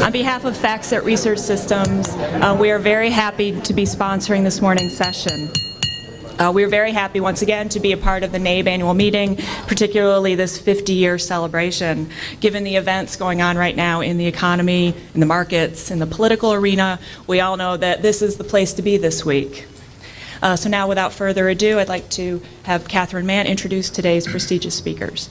On behalf of FactSet Research Systems, we are very happy to be sponsoring this morning's session. We are very happy once again to be a part of the NABE annual meeting, particularly this 50-year celebration. Given the events going on right now in the economy, in the markets, in the political arena, we all know that this is the place to be this week. So now, without further ado, I'd like to have Catherine Mann introduce today's prestigious speakers.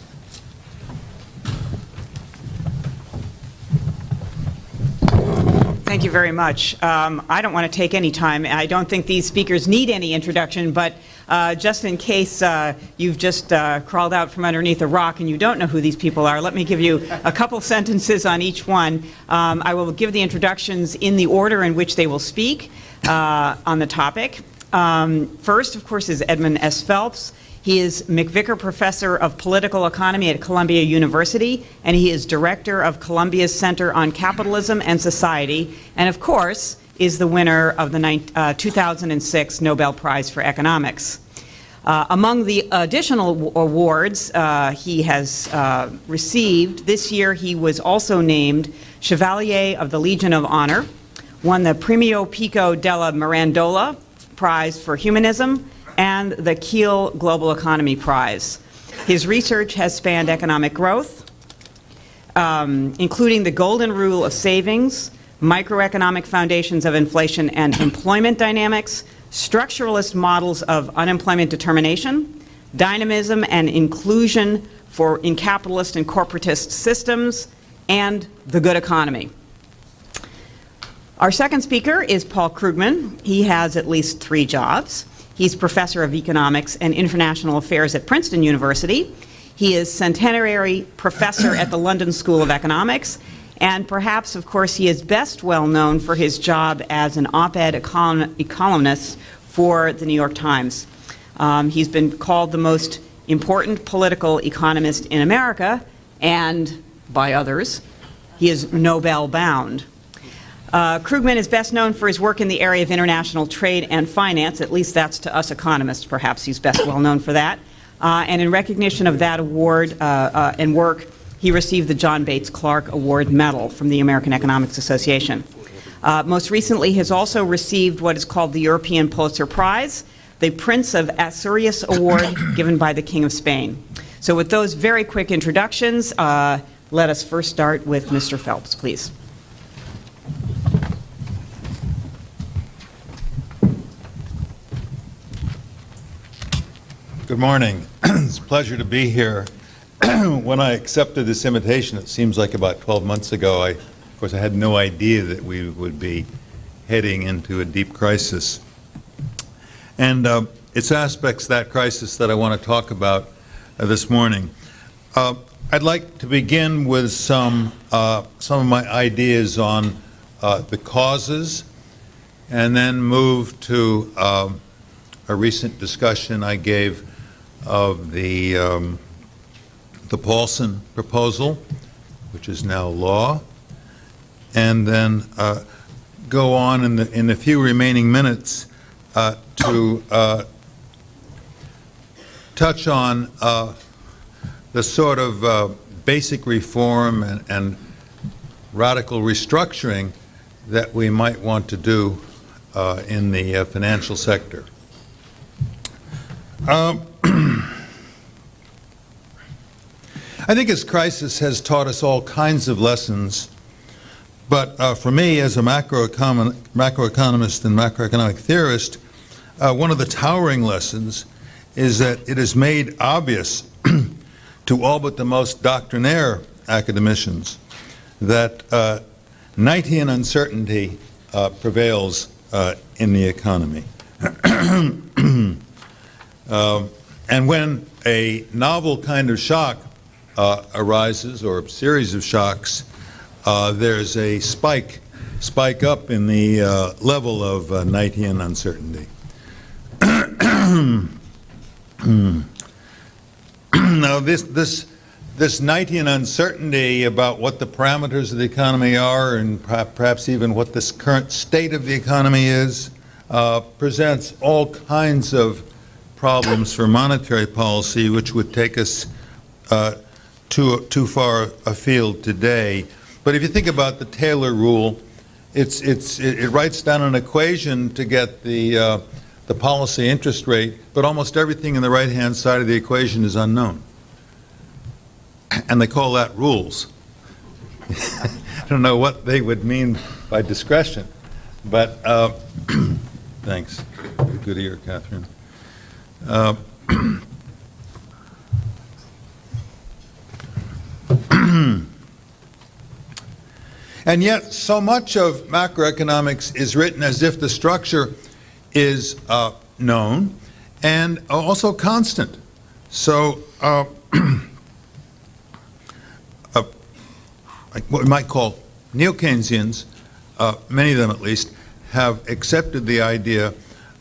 Thank you very much. I don't want to take any time. I don't think these speakers need any introduction, but just in case you've just crawled out from underneath a rock and you don't know who these people are, let me give you a couple sentences on each one. I will give the introductions in the order in which they will speak on the topic. First, of course, is Edmund S. Phelps. He is McVicker Professor of Political Economy at Columbia University, and he is Director of Columbia's Center on Capitalism and Society, and of course, is the winner of the 2006 Nobel Prize for Economics. Among the additional awards he has received, this year he was also named Chevalier of the Legion of Honor, won the Premio Pico della Mirandola Prize for Humanism, and the Kiel Global Economy Prize. His research has spanned economic growth, including the golden rule of savings, microeconomic foundations of inflation and employment dynamics, structuralist models of unemployment determination, dynamism and inclusion in capitalist and corporatist systems, and the good economy. Our second speaker is Paul Krugman. He has at least 3 jobs. He's Professor of Economics and International Affairs at Princeton University. He is Centenary Professor at the London School of Economics, and perhaps, of course, he is best well known for his job as an op-ed columnist for the New York Times. He's been called the most important political economist in America, and by others, he is Nobel-bound. Krugman is best known for his work in the area of international trade and finance. At least that's to us economists. Perhaps he's best well known for that. And in recognition of that award and work, he received the John Bates Clark Award Medal from the American Economics Association. Most recently, he has also received what is called the European Pulitzer Prize, the Prince of Asturias Award given by the King of Spain. So with those very quick introductions, let us first start with Mr. Phelps, please. Good morning. It's a pleasure to be here. When I accepted this invitation, it seems like about 12 months ago, of course, I had no idea that we would be heading into a deep crisis. And it's aspects of that crisis that I want to talk about this morning. I'd like to begin with some of my ideas on the causes, and then move to a recent discussion I gave of the Paulson proposal, which is now law, and then go on in the few remaining minutes to touch on the sort of basic reform and radical restructuring that we might want to do in the financial sector. I think this crisis has taught us all kinds of lessons, but for me, as a macroeconomist and macroeconomic theorist, one of the towering lessons is that it is made obvious to all but the most doctrinaire academicians that Knightian uncertainty prevails in the economy. And when a novel kind of shock arises, or a series of shocks, there's a spike up in the level of Knightian uncertainty. Now, this Knightian uncertainty about what the parameters of the economy are, and perhaps even what this current state of the economy is, presents all kinds of problems for monetary policy, which would take us too far afield today. But if you think about the Taylor rule, it writes down an equation to get the policy interest rate, but almost everything in the right-hand side of the equation is unknown. And they call that rules. I don't know what they would mean by discretion, but thanks. Good ear, Catherine. And yet, so much of macroeconomics is written as if the structure is known and also constant. So, what we might call neo-Keynesians, many of them at least, have accepted the idea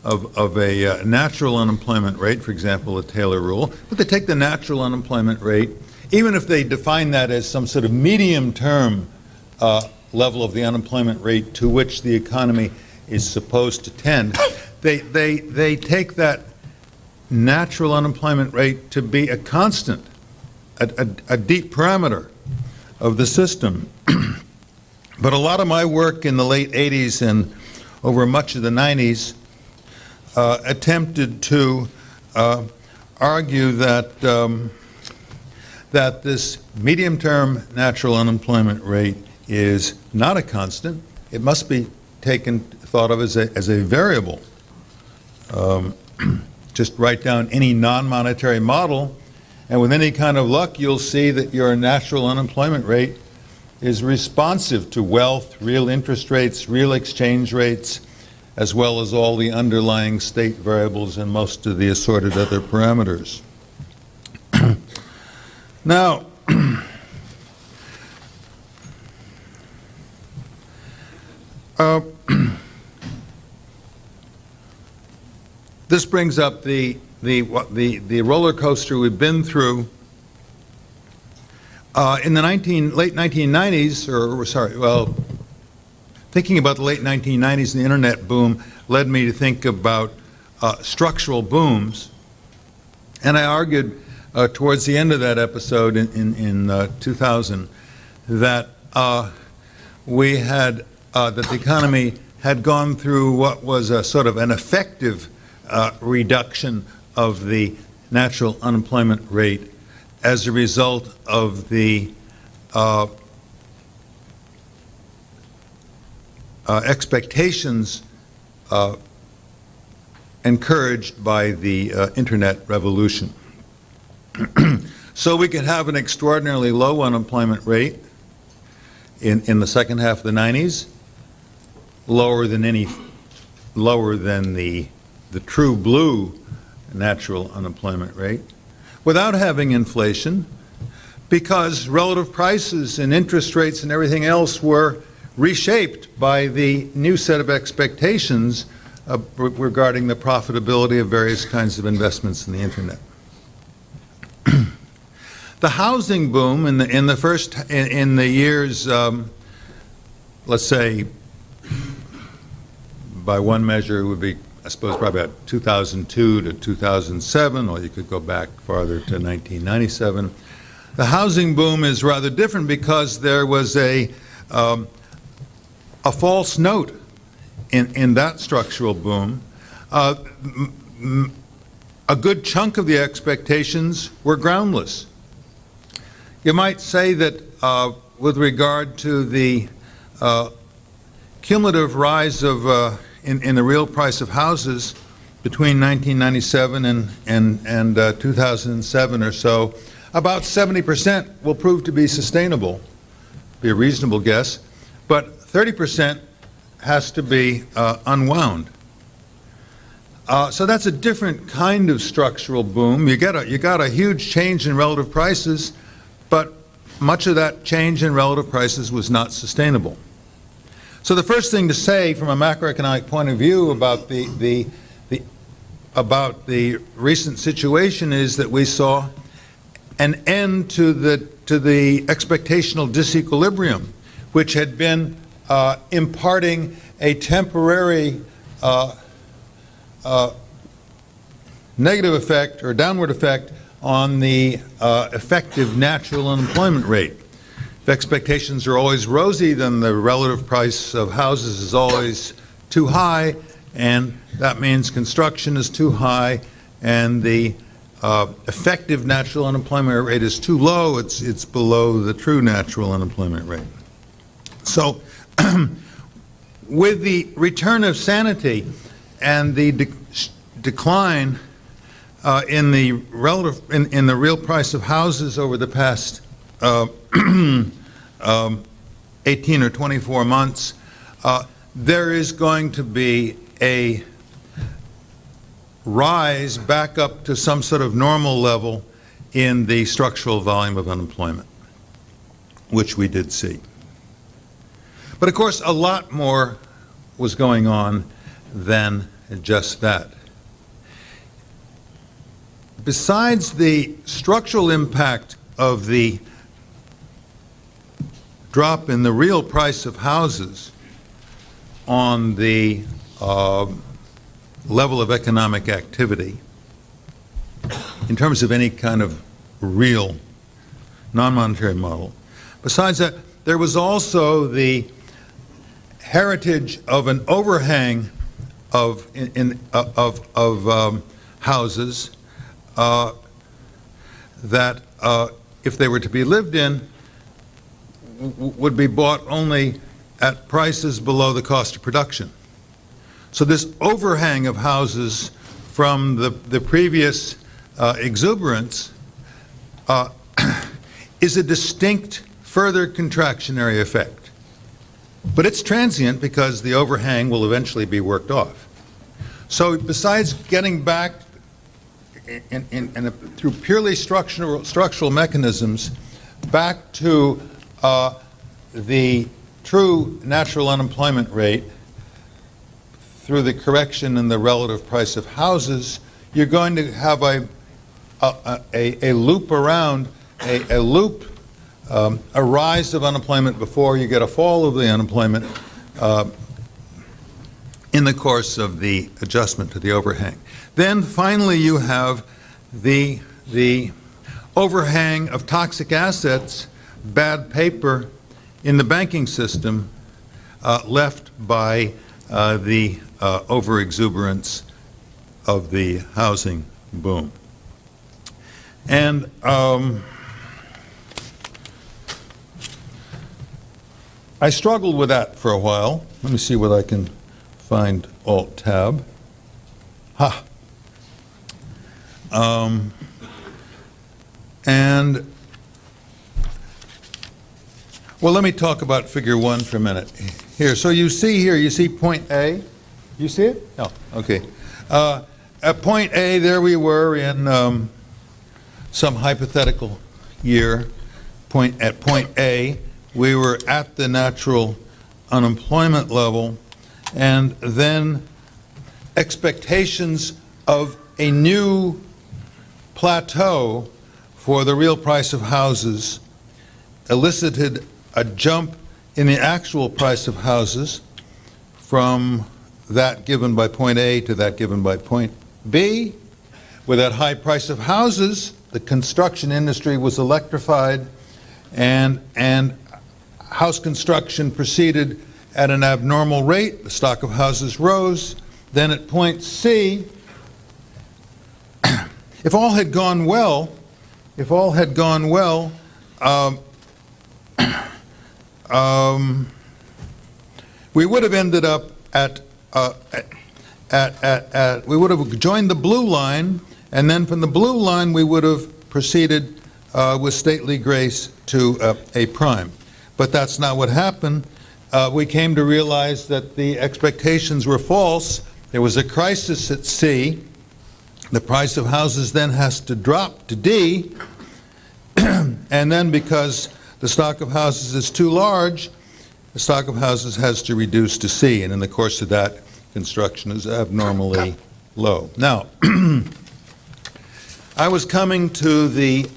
of a natural unemployment rate, for example, the Taylor rule, but they take the natural unemployment rate, even if they define that as some sort of medium-term level of the unemployment rate to which the economy is supposed to tend, they take that natural unemployment rate to be a constant, a deep parameter of the system. But a lot of my work in the late 80s and over much of the 90s attempted to argue that that this medium-term natural unemployment rate is not a constant. It must be thought of as a variable. Just write down any non-monetary model, and with any kind of luck, you'll see that your natural unemployment rate is responsive to wealth, real interest rates, real exchange rates, as well as all the underlying state variables and most of the assorted other parameters. Now, this brings up the roller coaster we've been through. In the late 1990s, thinking about the late 1990s and the internet boom led me to think about structural booms. And I argued towards the end of that episode in 2000 that we had, that the economy had gone through what was a sort of an effective reduction of the natural unemployment rate as a result of the expectations encouraged by the internet revolution. So we could have an extraordinarily low unemployment rate in the second half of the 90s, lower than the true blue natural unemployment rate, without having inflation, because relative prices and interest rates and everything else were reshaped by the new set of expectations regarding the profitability of various kinds of investments in the internet. The housing boom in the years, let's say, by one measure, it would be, I suppose, probably about 2002 to 2007, or you could go back farther to 1997. The housing boom is rather different because there was a false note in that structural boom. A good chunk of the expectations were groundless. You might say that with regard to the cumulative rise of in the real price of houses between 1997 and 2007 or so, about 70% will prove to be sustainable, be a reasonable guess, but 30% has to be unwound. So that's a different kind of structural boom. You got a huge change in relative prices, but much of that change in relative prices was not sustainable. So the first thing to say from a macroeconomic point of view about the recent situation is that we saw an end to the expectational disequilibrium, which had been imparting a temporary negative effect or downward effect on the effective natural unemployment rate. If expectations are always rosy, then the relative price of houses is always too high, and that means construction is too high, and the effective natural unemployment rate is too low. It's below the true natural unemployment rate. So with the return of sanity and the decline in the relative in the real price of houses over the past 18 or 24 months, there is going to be a rise back up to some sort of normal level in the structural volume of unemployment, which we did see. But of course, a lot more was going on than just that. Besides the structural impact of the drop in the real price of houses on the level of economic activity, in terms of any kind of real non-monetary model, besides that, there was also the heritage of an overhang of houses that, if they were to be lived in, would be bought only at prices below the cost of production. So this overhang of houses from the previous exuberance is a distinct further contractionary effect. But it's transient because the overhang will eventually be worked off. So besides getting back through purely structural mechanisms back to the true natural unemployment rate through the correction in the relative price of houses, you're going to have a loop around, a loop, a rise of unemployment before you get a fall of the unemployment in the course of the adjustment to the overhang. Then finally you have the overhang of toxic assets, bad paper in the banking system left by the overexuberance of the housing boom. And I struggled with that for a while. Let me see what I can find. Alt-Tab. Ha! And well, let me talk about figure 1 for a minute. Here, so you see here, you see point A? You see it? No, okay. At point A, there we were in some hypothetical year. At point A, we were at the natural unemployment level, and then expectations of a new plateau for the real price of houses elicited a jump in the actual price of houses from that given by point A to that given by point B. With that high price of houses, the construction industry was electrified, and house construction proceeded at an abnormal rate. The stock of houses rose. Then at point C, if all had gone well, we would have ended up we would have joined the blue line, and then from the blue line we would have proceeded with stately grace to A prime. But that's not what happened. We came to realize that the expectations were false. There was a crisis at C. The price of houses then has to drop to D, and then because the stock of houses is too large, the stock of houses has to reduce to C, and in the course of that, construction is abnormally low. Now, I was coming to the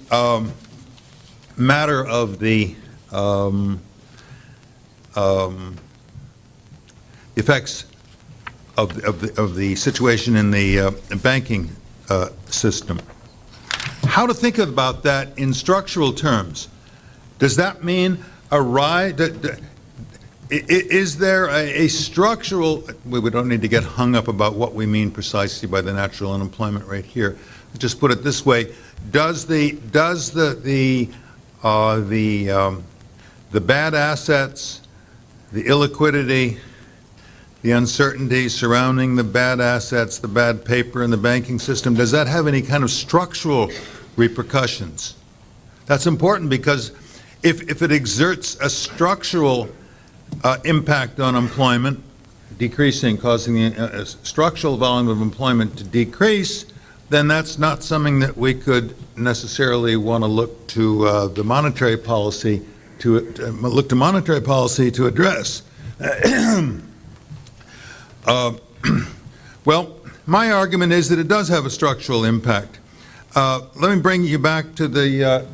matter of the effects of the situation in the banking system. how to think about that in structural terms. Does that mean a rise? Is there a structural, we don't need to get hung up about what we mean precisely by the natural unemployment rate here. Just put it this way, does the bad assets, the illiquidity, the uncertainty surrounding the bad assets, the bad paper in the banking system, does that have any kind of structural repercussions? That's important because if it exerts a structural impact on employment, decreasing, causing the structural volume of employment to decrease, then that's not something that we could necessarily want to look to the monetary policy to address. Well, my argument is that it does have a structural impact. Let me bring you back to the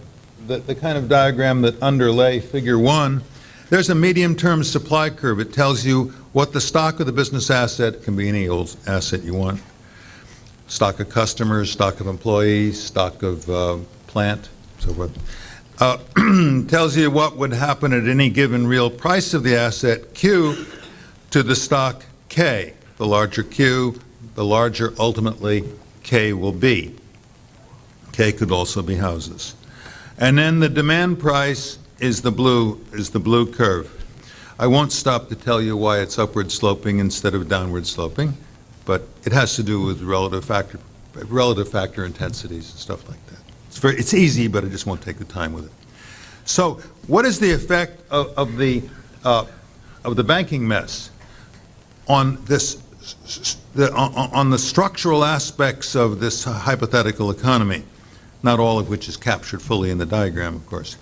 kind of diagram that underlay Figure 1. There's a medium-term supply curve. It tells you what the stock of the business asset, can be any old asset you want, stock of customers, stock of employees, stock of plant, so forth. Tells you what would happen at any given real price of the asset, Q, to the stock K. The larger Q, the larger ultimately K will be. K could also be houses. And then the demand price is the blue curve. I won't stop to tell you why it's upward sloping instead of downward sloping, but it has to do with relative factor intensities and stuff like that. It's easy, but I just won't take the time with it. So, what is the effect of the banking mess on this on the structural aspects of this hypothetical economy? Not all of which is captured fully in the diagram, of course.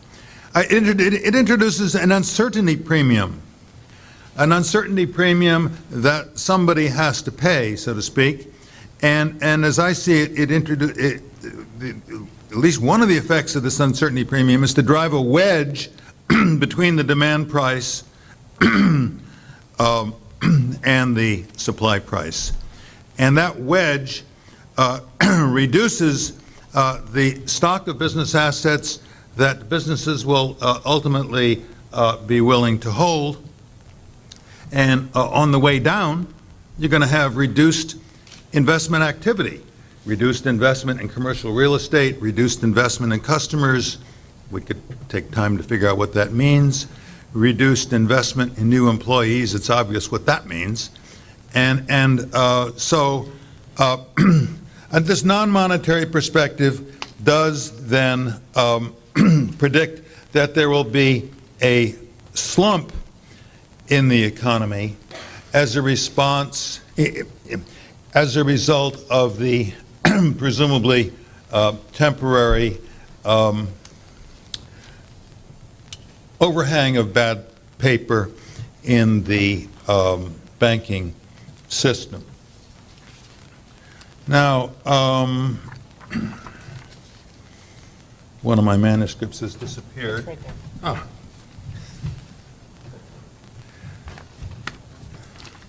It introduces an uncertainty premium that somebody has to pay, so to speak. And as I see it, at least one of the effects of this uncertainty premium is to drive a wedge between the demand price and the supply price. And that wedge reduces the stock of business assets that businesses will ultimately be willing to hold. And on the way down, you're going to have reduced investment activity, reduced investment in commercial real estate, reduced investment in customers. We could take time to figure out what that means. Reduced investment in new employees. It's obvious what that means. So this non-monetary perspective does then predict that there will be a slump in the economy as a response, as a result of the presumably temporary overhang of bad paper in the banking system. Now, one of my manuscripts has disappeared. Right there. Oh.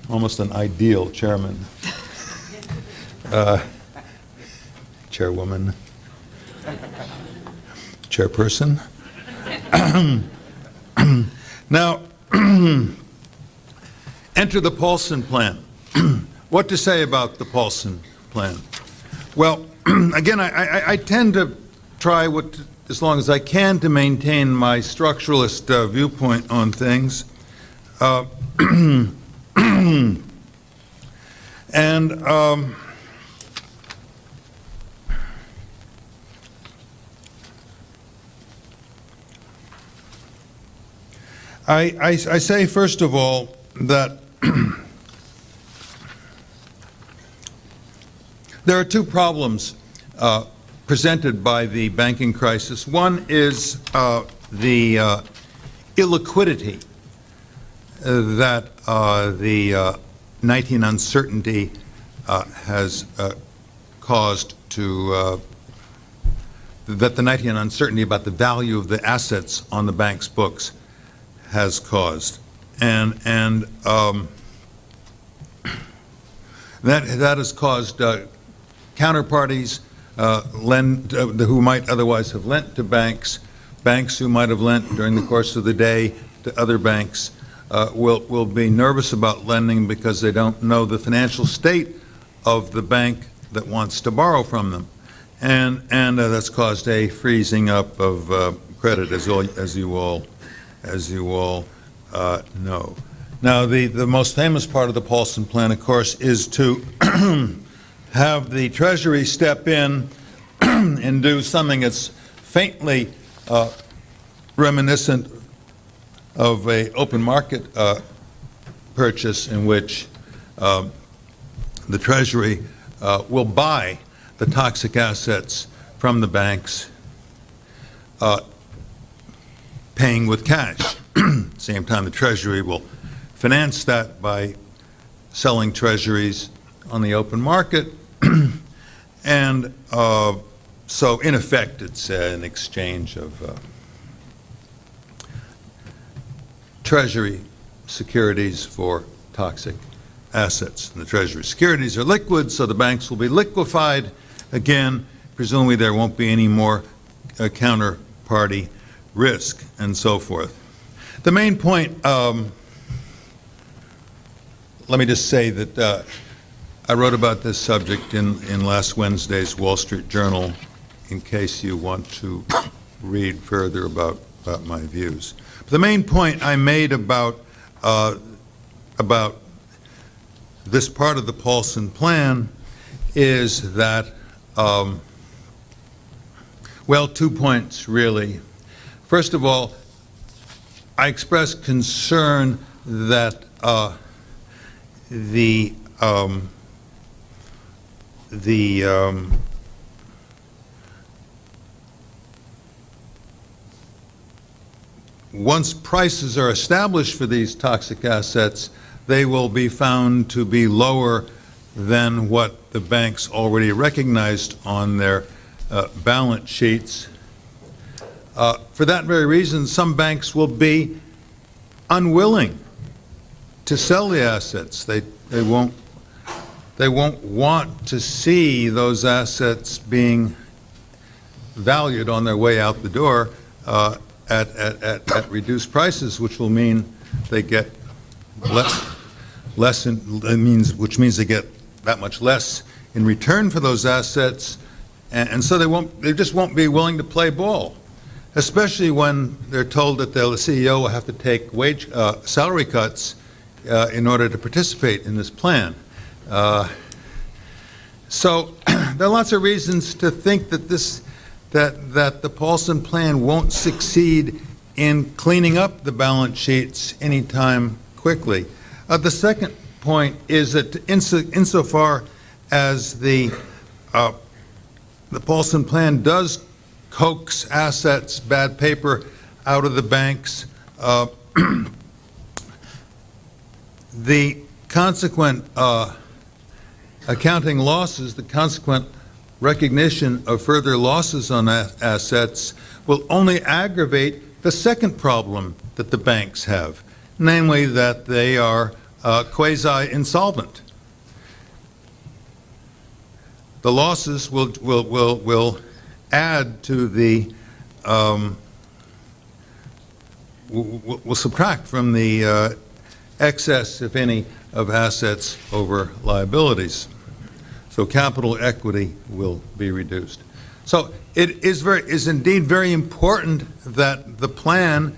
Almost an ideal chairman. Chairwoman. Chairperson. Now, enter the Paulson Plan. What to say about the Paulson Plan? Well, again, I tend to try, as long as I can, to maintain my structuralist viewpoint on things. And I say, first of all, that there are two problems presented by the banking crisis. One is the illiquidity that the Knightian uncertainty has caused to, that the Knightian uncertainty about the value of the assets on the bank's books has caused. And that has caused counterparties who might otherwise have lent to banks, banks who might have lent during the course of the day to other banks, will be nervous about lending because they don't know the financial state of the bank that wants to borrow from them. And that's caused a freezing up of credit, as you all know. Now, the most famous part of the Paulson Plan, of course, is to have the Treasury step in and do something that's faintly reminiscent of an open market purchase in which the Treasury will buy the toxic assets from the banks, paying with cash. At the same time, the Treasury will finance that by selling treasuries on the open market. And so, in effect, it's an exchange of Treasury securities for toxic assets. And the Treasury securities are liquid, so the banks will be liquefied. Again, presumably there won't be any more counterparty risk, and so forth. The main point, let me just say that I wrote about this subject in last Wednesday's Wall Street Journal, in case you want to read further about my views. But the main point I made about this part of the Paulson Plan is that, well, 2 points, really. First of all, I expressed concern that once prices are established for these toxic assets, they will be found to be lower than what the banks already recognized on their balance sheets. For that very reason, some banks will be unwilling to sell the assets. They won't want to see those assets being valued on their way out the door at reduced prices, which will mean they get which means they get that much less in return for those assets, and so they just won't be willing to play ball, especially when they're told that the CEO will have to take salary cuts in order to participate in this plan. So there are lots of reasons to think that that the Paulson Plan won't succeed in cleaning up the balance sheets anytime quickly. The second point is that insofar as the Paulson Plan does coax assets, bad paper, out of the banks, the consequent accounting losses, the consequent recognition of further losses on assets will only aggravate the second problem that the banks have, namely that they are quasi-insolvent. The losses will add to the will subtract from the excess, if any, of assets over liabilities. So capital equity will be reduced. So it is indeed very important that the plan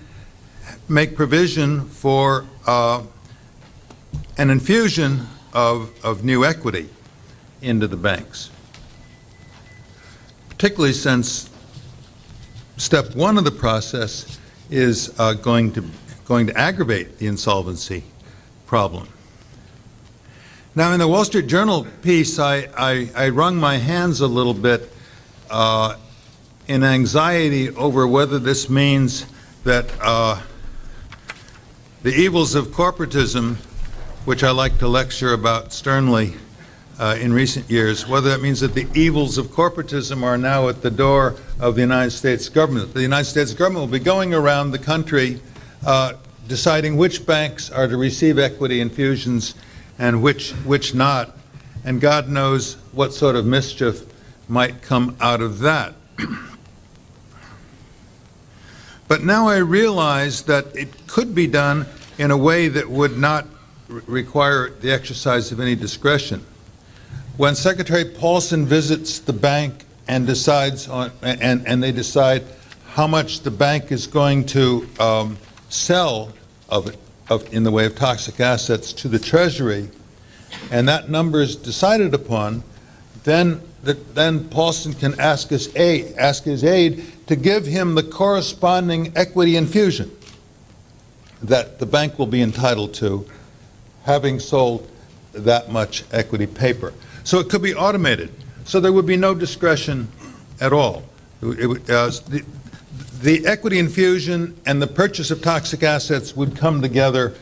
make provision for an infusion of new equity into the banks, particularly since step one of the process is going to aggravate the insolvency problem. Now, in the Wall Street Journal piece, I wrung my hands a little bit in anxiety over whether this means that the evils of corporatism, which I like to lecture about sternly in recent years, whether that means that the evils of corporatism are now at the door of the United States government. The United States government will be going around the country deciding which banks are to receive equity infusions and which not, and God knows what sort of mischief might come out of that. But now I realize that it could be done in a way that would not require the exercise of any discretion. When Secretary Paulson visits the bank and decides on, and they decide how much the bank is going to sell in the way of toxic assets to the Treasury, and that number is decided upon, then Paulson can ask his aide to give him the corresponding equity infusion that the bank will be entitled to, having sold that much equity paper. So it could be automated. So there would be no discretion at all. The equity infusion and the purchase of toxic assets would come together,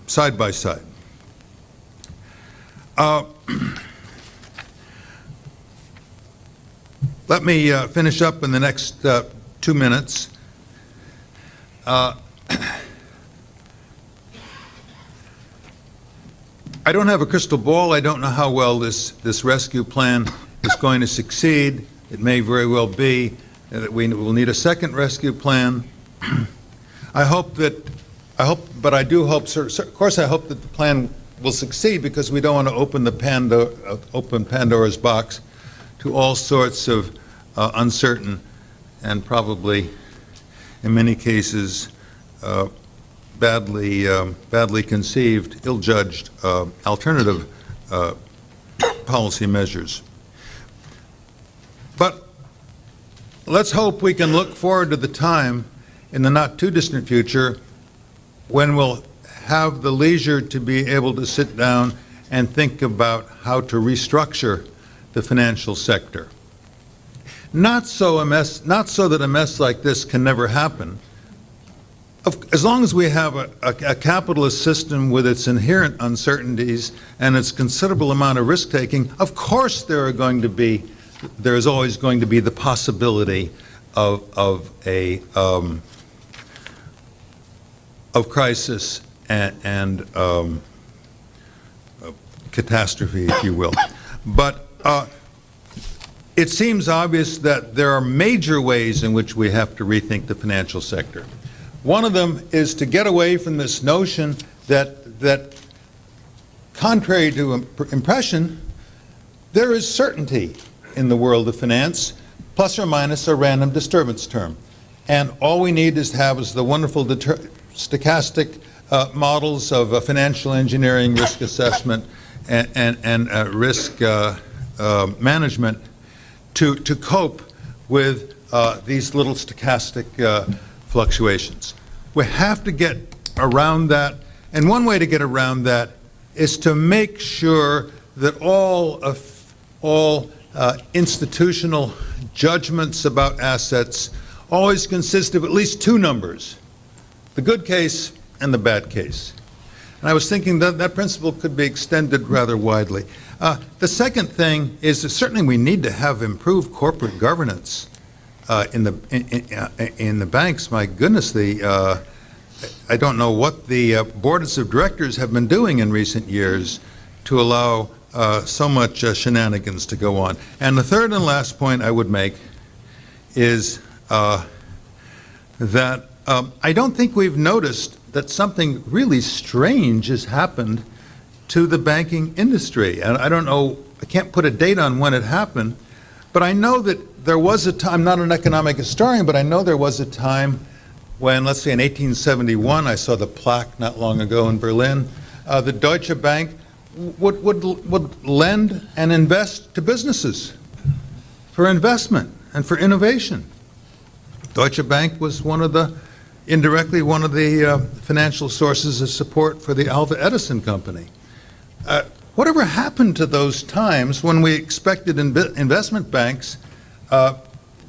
side by side. Let me finish up in the next 2 minutes. I don't have a crystal ball. I don't know how well this rescue plan is going to succeed. It may very well be that we will need a second rescue plan. But I do hope, of course, I hope that the plan will succeed, because we don't want to open Pandora's box to all sorts of uncertain and probably, in many cases, badly conceived, ill-judged alternative policy measures. But let's hope we can look forward to the time in the not-too-distant future when we'll have the leisure to be able to sit down and think about how to restructure the financial sector. Not so that a mess like this can never happen. As long as we have a capitalist system with its inherent uncertainties and its considerable amount of risk-taking, of course there is always going to be the possibility of crisis and catastrophe, if you will. But it seems obvious that there are major ways in which we have to rethink the financial sector. One of them is to get away from this notion that contrary to impression, there is certainty in the world of finance, plus or minus a random disturbance term. And all we need is to have is the wonderful stochastic models of financial engineering, risk assessment, and risk management to cope with these little stochastic fluctuations. We have to get around that, and one way to get around that is to make sure that all institutional judgments about assets always consist of at least two numbers: the good case and the bad case. And I was thinking that that principle could be extended rather widely. The second thing is that certainly we need to have improved corporate governance in the banks. My goodness, I don't know what the boards of directors have been doing in recent years to allow so much shenanigans to go on. And the third and last point I would make is that I don't think we've noticed that something really strange has happened to the banking industry. And I don't know, I can't put a date on when it happened, but I know that there was a time, I'm not an economic historian, but I know there was a time when, let's say in 1871, I saw the plaque not long ago in Berlin, the Deutsche Bank would lend and invest to businesses for investment and for innovation. Deutsche Bank was indirectly one of the financial sources of support for the Alva Edison company. Whatever happened to those times when we expected investment banks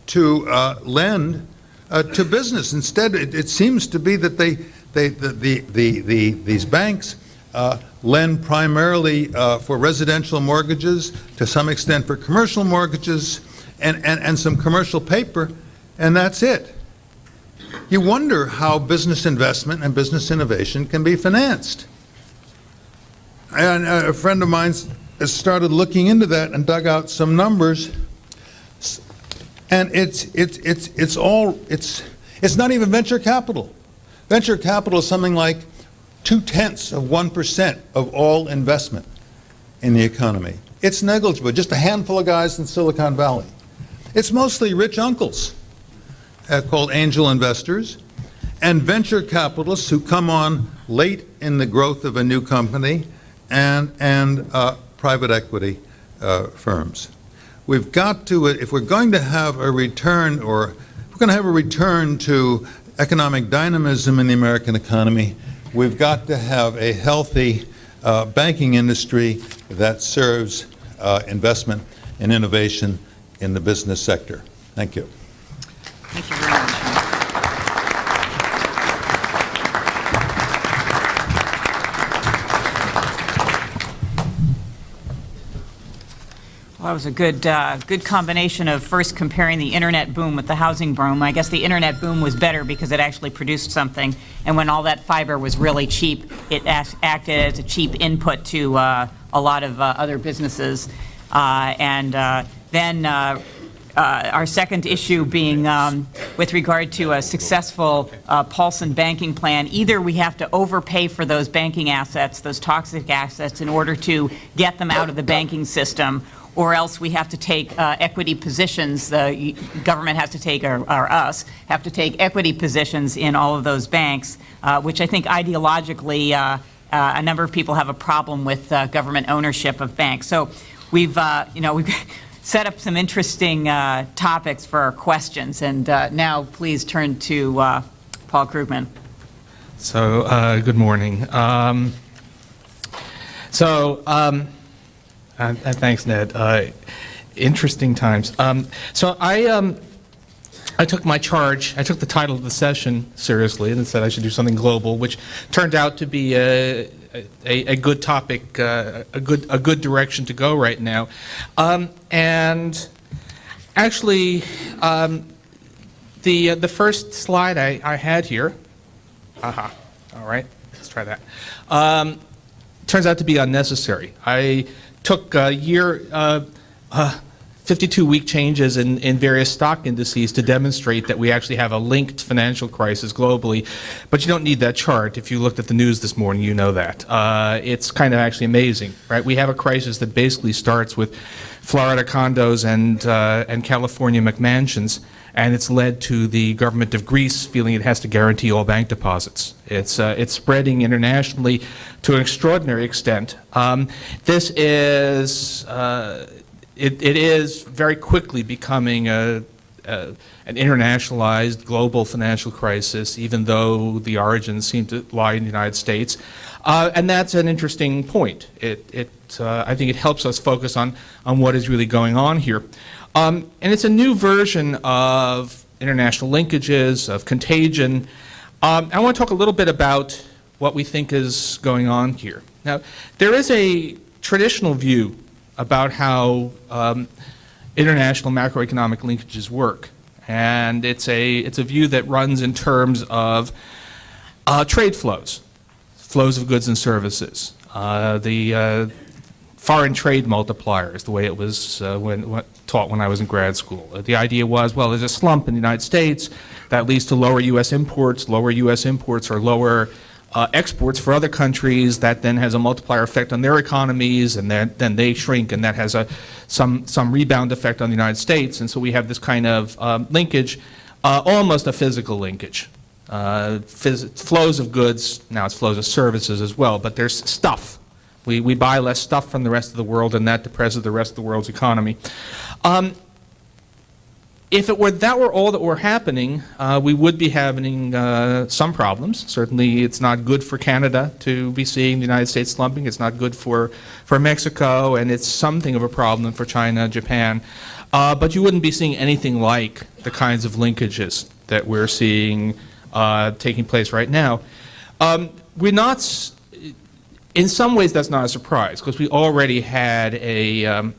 to lend to business? Instead, it seems to be that these banks lend primarily for residential mortgages, to some extent for commercial mortgages, and some commercial paper, and that's it. You wonder how business investment and business innovation can be financed. And a friend of mine started looking into that and dug out some numbers, and it's not even venture capital. Venture capital is something like 0.2% of all investment in the economy. It's negligible, just a handful of guys in Silicon Valley. It's mostly rich uncles called angel investors and venture capitalists who come on late in the growth of a new company, and private equity firms. We've got to, if we're going to have a return, or if we're going to have a return to economic dynamism in the American economy, we've got to have a healthy banking industry that serves investment and innovation in the business sector. Thank you. Thank you very much. Well, that was a good combination of first comparing the internet boom with the housing boom. I guess the internet boom was better because it actually produced something, and when all that fiber was really cheap, it acted as a cheap input to a lot of other businesses. Then our second issue being with regard to a successful Paulson banking plan. Either we have to overpay for those banking assets, those toxic assets, in order to get them out of the banking system, or else we have to take equity positions. The government has to take, or us, have to take equity positions in all of those banks, which I think ideologically a number of people have a problem with government ownership of banks. So we've set up some interesting topics for our questions, and now please turn to Paul Krugman. So good morning. Thanks, Ned. Interesting times. So I took my charge. I took the title of the session seriously and said I should do something global, which turned out to be a good topic, a good direction to go right now. And actually, the first slide I had here. Aha. All right. Let's try that. Turns out to be unnecessary. I took 52-week changes in various stock indices to demonstrate that we actually have a linked financial crisis globally, but you don't need that chart. If you looked at the news this morning, you know that. It's kind of actually amazing, right? We have a crisis that basically starts with Florida condos and California McMansions, and it's led to the government of Greece feeling it has to guarantee all bank deposits. It's spreading internationally to an extraordinary extent. This is it is very quickly becoming an internationalized global financial crisis, even though the origins seem to lie in the United States. And that's an interesting point. I think it helps us focus on what is really going on here. And it's a new version of international linkages, of contagion. I want to talk a little bit about what we think is going on here. Now, there is a traditional view about how international macroeconomic linkages work, and it's a view that runs in terms of trade flows of goods and services, the foreign trade multipliers, the way it was taught when I was in grad school. The idea was, well, there's a slump in the United States that leads to lower U.S. imports. Lower U.S. imports are lower exports for other countries. That then has a multiplier effect on their economies, and then they shrink, and that has some rebound effect on the United States. And so we have this kind of linkage, almost a physical linkage. Flows of goods, now it's flows of services as well, but there's stuff. We buy less stuff from the rest of the world, and that depresses the rest of the world's economy. If that were all that were happening, we would be having some problems. Certainly, it's not good for Canada to be seeing the United States slumping. It's not good for Mexico, and it's something of a problem for China, Japan. But you wouldn't be seeing anything like the kinds of linkages that we're seeing taking place right now. We're not. In some ways, that's not a surprise, because we already had an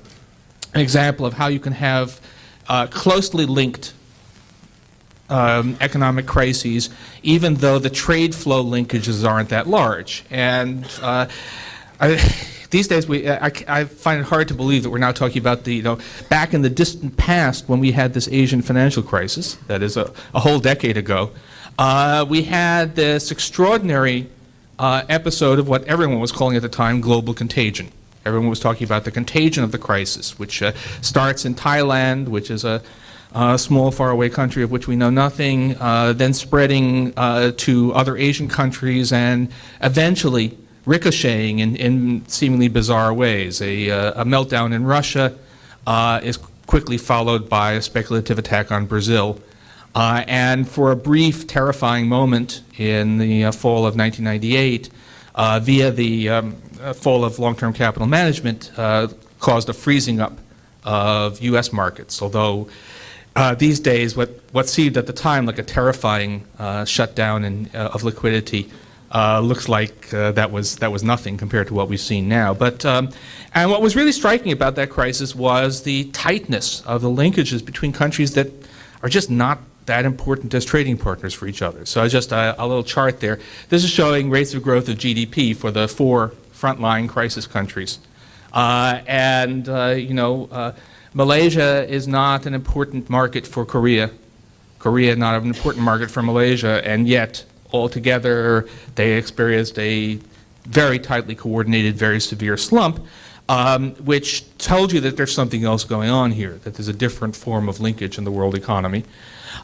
example of how you can have closely linked economic crises, even though the trade flow linkages aren't that large. And these days, I find it hard to believe that we're now talking about the, back in the distant past when we had this Asian financial crisis, that is a whole decade ago, we had this extraordinary episode of what everyone was calling at the time global contagion. Everyone was talking about the contagion of the crisis, which starts in Thailand, which is a small, faraway country of which we know nothing, then spreading to other Asian countries, and eventually ricocheting in seemingly bizarre ways. A meltdown in Russia is quickly followed by a speculative attack on Brazil. And for a brief, terrifying moment in the fall of 1998, via the fall of long-term capital management, caused a freezing up of U.S. markets, although these days what seemed at the time like a terrifying shutdown of liquidity looks like that was nothing compared to what we've seen now. But and what was really striking about that crisis was the tightness of the linkages between countries that are just not that important as trading partners for each other. So just a little chart there. This is showing rates of growth of GDP for the 4 frontline crisis countries. Malaysia is not an important market for Korea. Korea not an important market for Malaysia, and yet altogether they experienced a very tightly coordinated, very severe slump, which told you that there's something else going on here, that there's a different form of linkage in the world economy.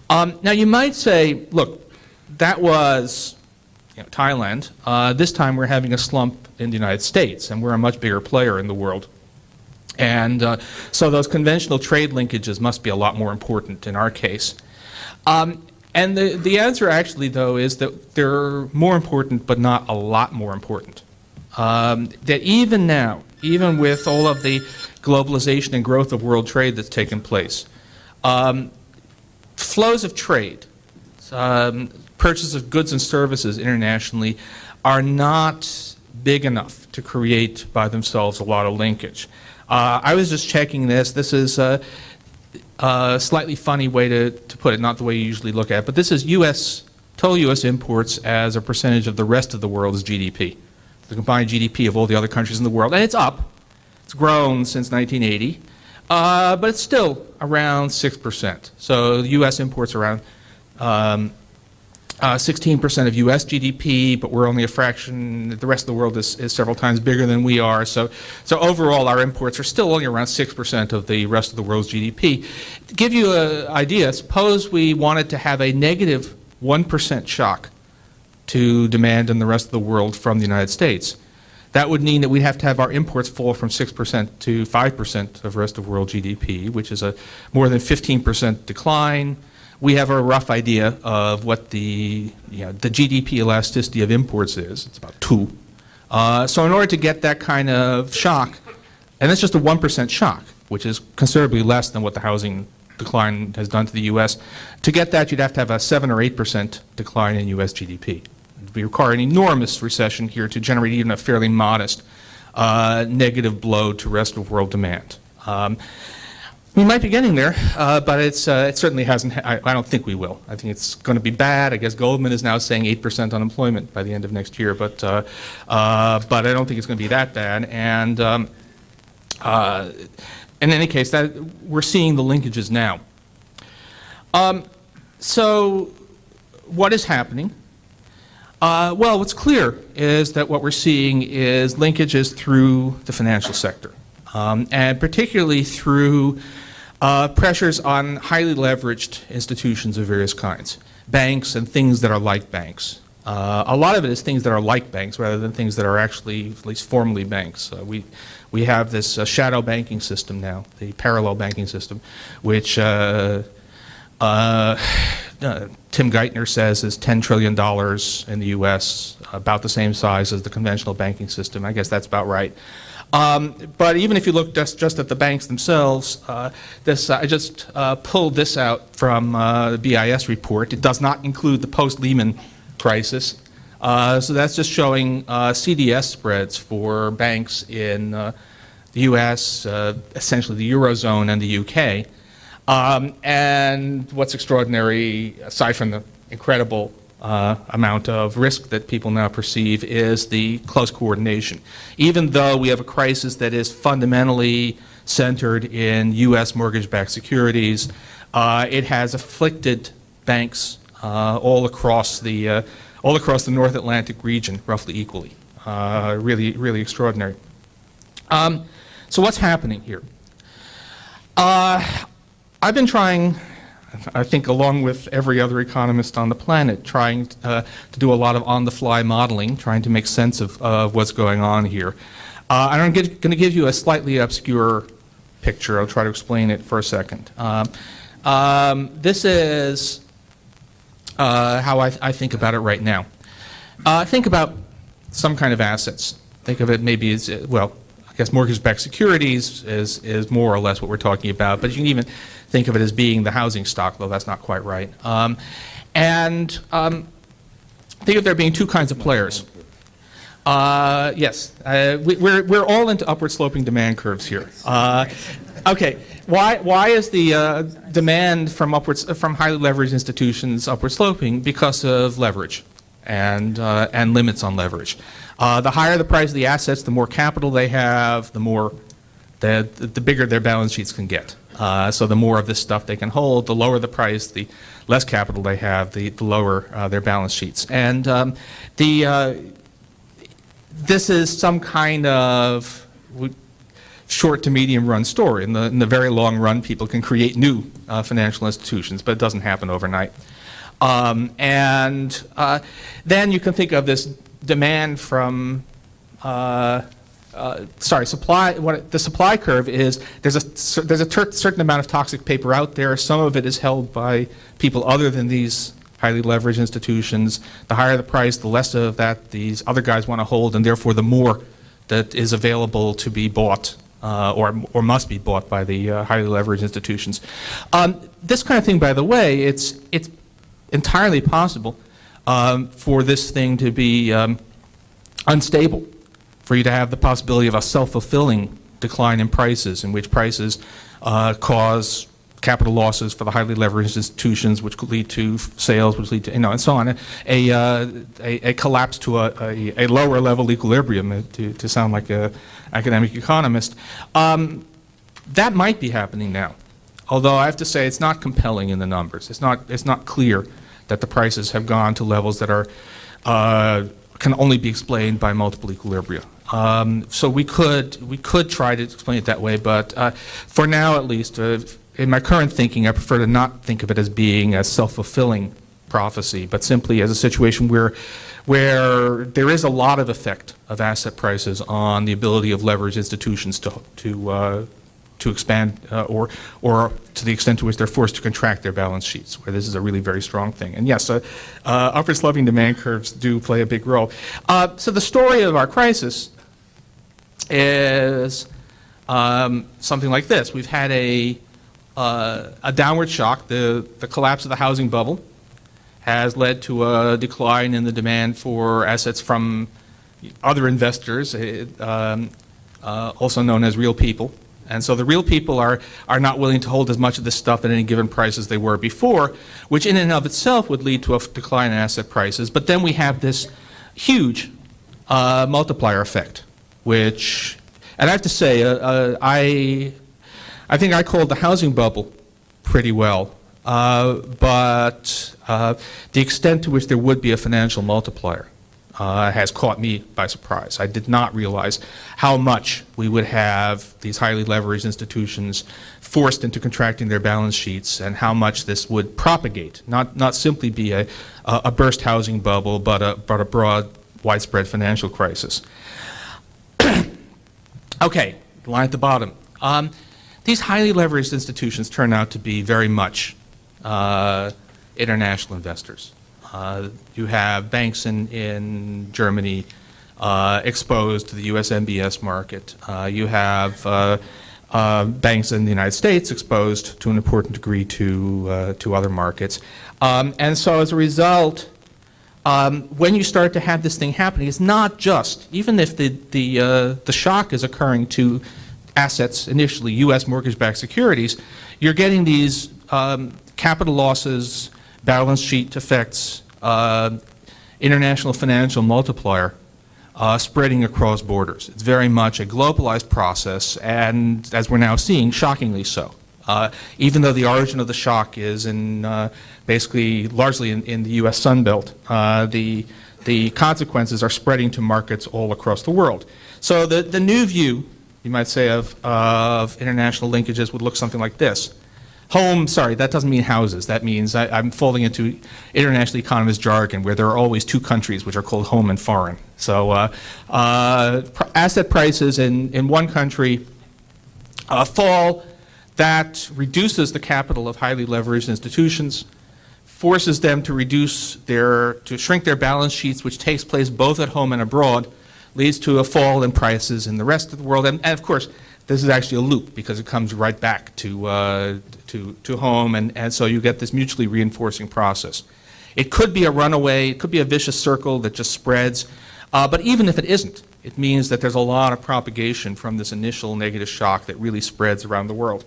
Now you might say, look, that was Thailand. This time we're having a slump in the United States, and we're a much bigger player in the world. And so those conventional trade linkages must be a lot more important in our case. And the answer actually, though, is that they're more important, but not a lot more important. That even now, even with all of the globalization and growth of world trade that's taken place, flows of trade, purchase of goods and services internationally are not big enough to create by themselves a lot of linkage. I was just checking this. This is a slightly funny way to put it, not the way you usually look at it, but this is total U.S. imports as a percentage of the rest of the world's GDP, the combined GDP of all the other countries in the world, and it's up. It's grown since 1980, but it's still around 6%. So the U.S. imports around 16% of U.S. GDP, but we're only a fraction. The rest of the world is several times bigger than we are. So overall, our imports are still only around 6% of the rest of the world's GDP. To give you an idea, suppose we wanted to have a negative 1% shock to demand in the rest of the world from the United States. That would mean that we'd have to have our imports fall from 6% to 5% of rest of world GDP, which is a more than 15% decline. We have a rough idea of what the GDP elasticity of imports is. It's about 2. So in order to get that kind of shock, and that's just a 1% shock, which is considerably less than what the housing decline has done to the U.S., to get that you'd have to have a 7 or 8% decline in U.S. GDP. We require an enormous recession here to generate even a fairly modest negative blow to rest of world demand. We might be getting there, but it certainly hasn't. I don't think we will. I think it's going to be bad. I guess Goldman is now saying 8% unemployment by the end of next year, but I don't think it's going to be that bad. And in any case, we're seeing the linkages now. So what is happening? Well, what's clear is that what we're seeing is linkages through the financial sector, and particularly through pressures on highly leveraged institutions of various kinds, banks and things that are like banks. A lot of it is things that are like banks rather than things that are actually, at least formally, banks. We have this shadow banking system now, the parallel banking system, which Tim Geithner says is $10 trillion in the U.S., about the same size as the conventional banking system. I guess that's about right. But even if you look just at the banks themselves, I just pulled this out from the BIS report. It does not include the post-Lehman crisis. So that's just showing CDS spreads for banks in the U.S., essentially the Eurozone and the U.K. And what's extraordinary, aside from the incredible amount of risk that people now perceive is the close coordination. Even though we have a crisis that is fundamentally centered in U.S. mortgage-backed securities, it has afflicted banks all across the North Atlantic region roughly equally. Really, really extraordinary. So what's happening here? I've been trying, I think along with every other economist on the planet, trying to do a lot of on-the-fly modeling, trying to make sense of what's going on here. And I'm going to give you a slightly obscure picture. I'll try to explain it for a second. This is how I think about it right now. Think about some kind of assets. Think of it maybe as, well, I guess mortgage-backed securities is more or less what we're talking about, but you can even think of it as being the housing stock, though that's not quite right. Think of there being two kinds of players. Yes, we're all into upward sloping demand curves here. Okay, why is the demand from highly leveraged institutions upward sloping? Because of leverage and limits on leverage. The higher the price of the assets, the more capital they have, the bigger their balance sheets can get. So the more of this stuff they can hold, the lower the price, the less capital they have, the lower their balance sheets. And this is some kind of short to medium run story. In the very long run, people can create new financial institutions, but it doesn't happen overnight. Then you can think of this demand from supply. The supply curve is there's a certain amount of toxic paper out there. Some of it is held by people other than these highly leveraged institutions. The higher the price, the less of that these other guys want to hold, and therefore the more that is available to be bought or must be bought by the highly leveraged institutions. This kind of thing, by the way, it's entirely possible for this thing to be unstable, for you to have the possibility of a self-fulfilling decline in prices, in which prices cause capital losses for the highly leveraged institutions, which could lead to sales, which lead to, and so on, a collapse to a lower level equilibrium, to sound like an academic economist. That might be happening now, although I have to say it's not compelling in the numbers. It's not clear that the prices have gone to levels that are can only be explained by multiple equilibria. So we could try to explain it that way, but for now at least, in my current thinking, I prefer to not think of it as being a self-fulfilling prophecy, but simply as a situation where there is a lot of effect of asset prices on the ability of leveraged institutions to expand, or to the extent to which they're forced to contract their balance sheets, where this is a really very strong thing. And yes, upward sloping demand curves do play a big role. So the story of our crisis is something like this. We've had a downward shock. The collapse of the housing bubble has led to a decline in the demand for assets from other investors, also known as real people. And so the real people are not willing to hold as much of this stuff at any given price as they were before, which in and of itself would lead to a decline in asset prices. But then we have this huge multiplier effect, which, and I have to say, I think I called the housing bubble pretty well, but the extent to which there would be a financial multiplier has caught me by surprise. I did not realize how much we would have these highly leveraged institutions forced into contracting their balance sheets, and how much this would propagate, not simply be a burst housing bubble, but a broad, widespread financial crisis. Okay, line at the bottom. These highly leveraged institutions turn out to be very much international investors. You have banks in Germany exposed to the U.S. MBS market. You have banks in the United States exposed to an important degree to other markets. And so as a result, when you start to have this thing happening, it's not just, even if the shock is occurring to assets, initially U.S. mortgage-backed securities, you're getting these capital losses, balance sheet effects, international financial multiplier spreading across borders. It's very much a globalized process, and as we're now seeing, shockingly so. Even though the origin of the shock is in basically largely in the U.S. Sun Belt, the consequences are spreading to markets all across the world. So the new view, you might say, of international linkages would look something like this. Home, sorry, that doesn't mean houses. That means I'm falling into international economist jargon where there are always two countries which are called home and foreign. So asset prices in one country fall. That reduces the capital of highly leveraged institutions, forces them to shrink their balance sheets, which takes place both at home and abroad, leads to a fall in prices in the rest of the world. And of course, this is actually a loop because it comes right back to home, and so you get this mutually reinforcing process. It could be a runaway, it could be a vicious circle that just spreads, but even if it isn't, it means that there's a lot of propagation from this initial negative shock that really spreads around the world.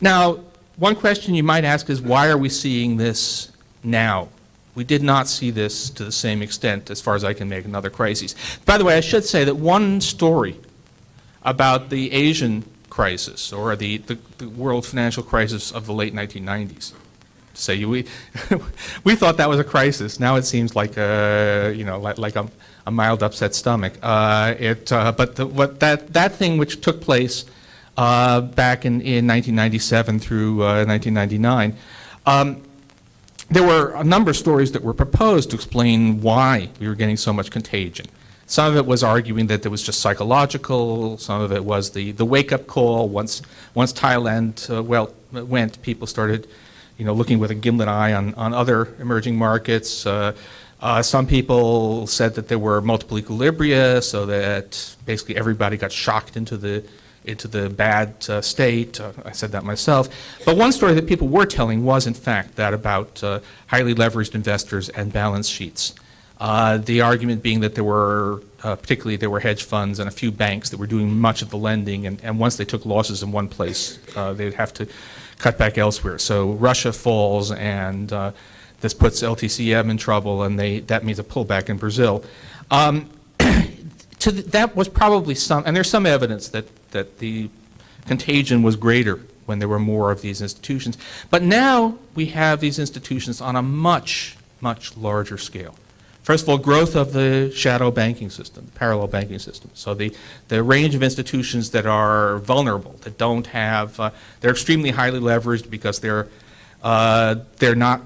Now, one question you might ask is, why are we seeing this now? We did not see this to the same extent, as far as I can make, in other crises. By the way, I should say that one story about the Asian crisis, or the world financial crisis of the late 1990s, say we thought that was a crisis. Now it seems like a mild upset stomach. But that thing which took place back in 1997 through 1999. There were a number of stories that were proposed to explain why we were getting so much contagion. Some of it was arguing that it was just psychological. Some of it was the wake-up call. Once Thailand went, people started, looking with a gimlet eye on other emerging markets. Some people said that there were multiple equilibria, so that basically everybody got shocked into the bad state. I said that myself. But one story that people were telling was, in fact, that about highly leveraged investors and balance sheets. The argument being that there were hedge funds and a few banks that were doing much of the lending, and once they took losses in one place, they'd have to cut back elsewhere. So Russia falls, and this puts LTCM in trouble, and that means a pullback in Brazil. That was probably and there's some evidence that the contagion was greater when there were more of these institutions. But now we have these institutions on a much, much larger scale. First of all, growth of the shadow banking system, the parallel banking system. So the range of institutions that are vulnerable, that don't have, they're extremely highly leveraged because they're not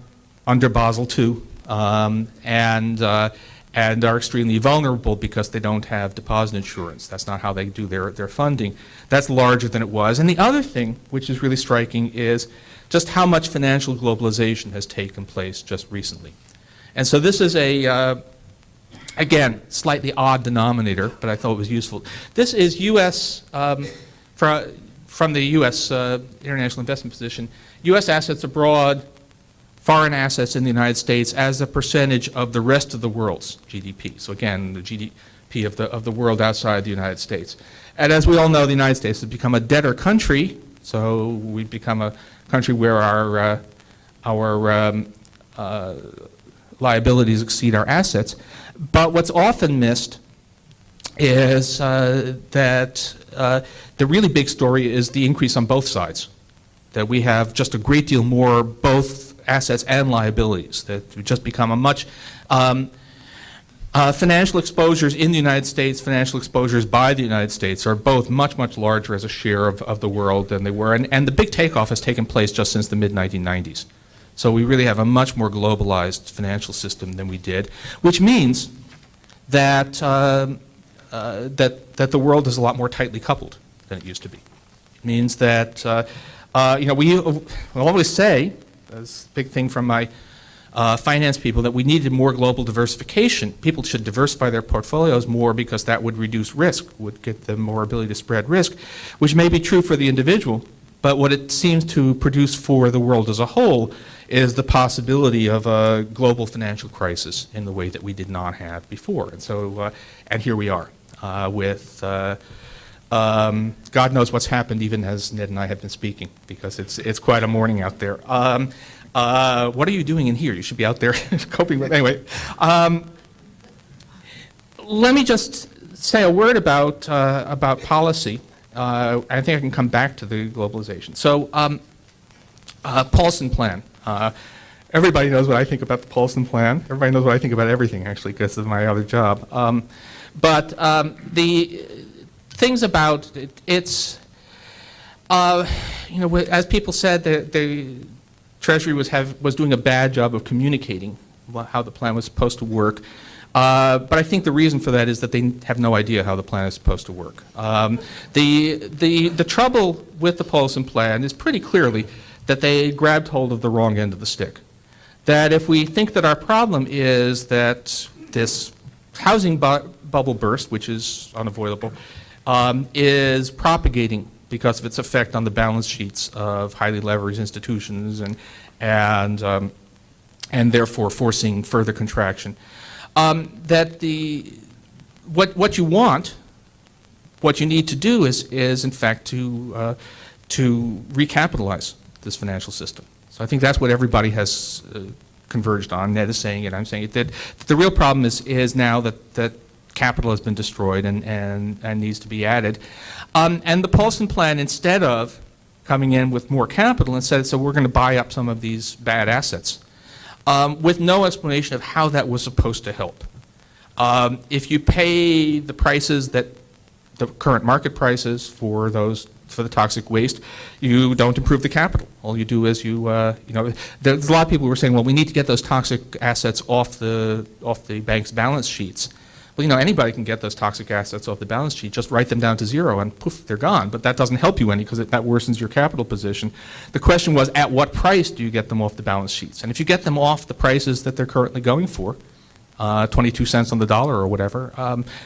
under Basel II, and are extremely vulnerable because they don't have deposit insurance. That's not how they do their funding. That's larger than it was. And the other thing, which is really striking, is just how much financial globalization has taken place just recently. And so this is again, slightly odd denominator, but I thought it was useful. This is U.S., from the U.S. International Investment Position, U.S. assets abroad, foreign assets in the United States as a percentage of the rest of the world's GDP. So again, the GDP of the world outside the United States. And as we all know, the United States has become a debtor country, so we've become a country where our liabilities exceed our assets. But what's often missed is that the really big story is the increase on both sides, that we have just a great deal more both assets and liabilities, that we just become a much financial exposures in the United States, financial exposures by the United States are both much, much larger as a share of the world than they were. And the big takeoff has taken place just since the mid-1990s. So we really have a much more globalized financial system than we did, which means that, that the world is a lot more tightly coupled than it used to be. It means that, we always say, that's a big thing from my finance people, that we needed more global diversification. People should diversify their portfolios more because that would reduce risk, would get them more ability to spread risk, which may be true for the individual, but what it seems to produce for the world as a whole is the possibility of a global financial crisis in the way that we did not have before. And so, and here we are with God knows what's happened even as Ned and I have been speaking, because it's quite a morning out there. What are you doing in here? You should be out there coping with, anyway. Let me just say a word about policy. I think I can come back to the globalization. So, Paulson Plan. Everybody knows what I think about the Paulson Plan. Everybody knows what I think about everything, actually, because of my other job. But the things about it, it's, you know, as people said, the Treasury was doing a bad job of communicating how the plan was supposed to work. But I think the reason for that is that they have no idea how the plan is supposed to work. The trouble with the Paulson Plan is pretty clearly that they grabbed hold of the wrong end of the stick. That if we think that our problem is that this housing bubble burst, which is unavoidable, is propagating because of its effect on the balance sheets of highly leveraged institutions and therefore forcing further contraction. That what you want, what you need to do is in fact to recapitalize this financial system. So I think that's what everybody has converged on. Ned is saying it, I'm saying it. That the real problem is now that capital has been destroyed and needs to be added. And the Paulson Plan, instead of coming in with more capital, instead so we're going to buy up some of these bad assets, with no explanation of how that was supposed to help. If you pay the prices that the current market prices for the toxic waste, you don't improve the capital. All you do is you know, there's a lot of people who are saying, well, we need to get those toxic assets off the bank's balance sheets. Well, you know, anybody can get those toxic assets off the balance sheet. Just write them down to zero and poof, they're gone. But that doesn't help you any because that worsens your capital position. The question was, at what price do you get them off the balance sheets? And if you get them off the prices that they're currently going for, 22 cents on the dollar or whatever,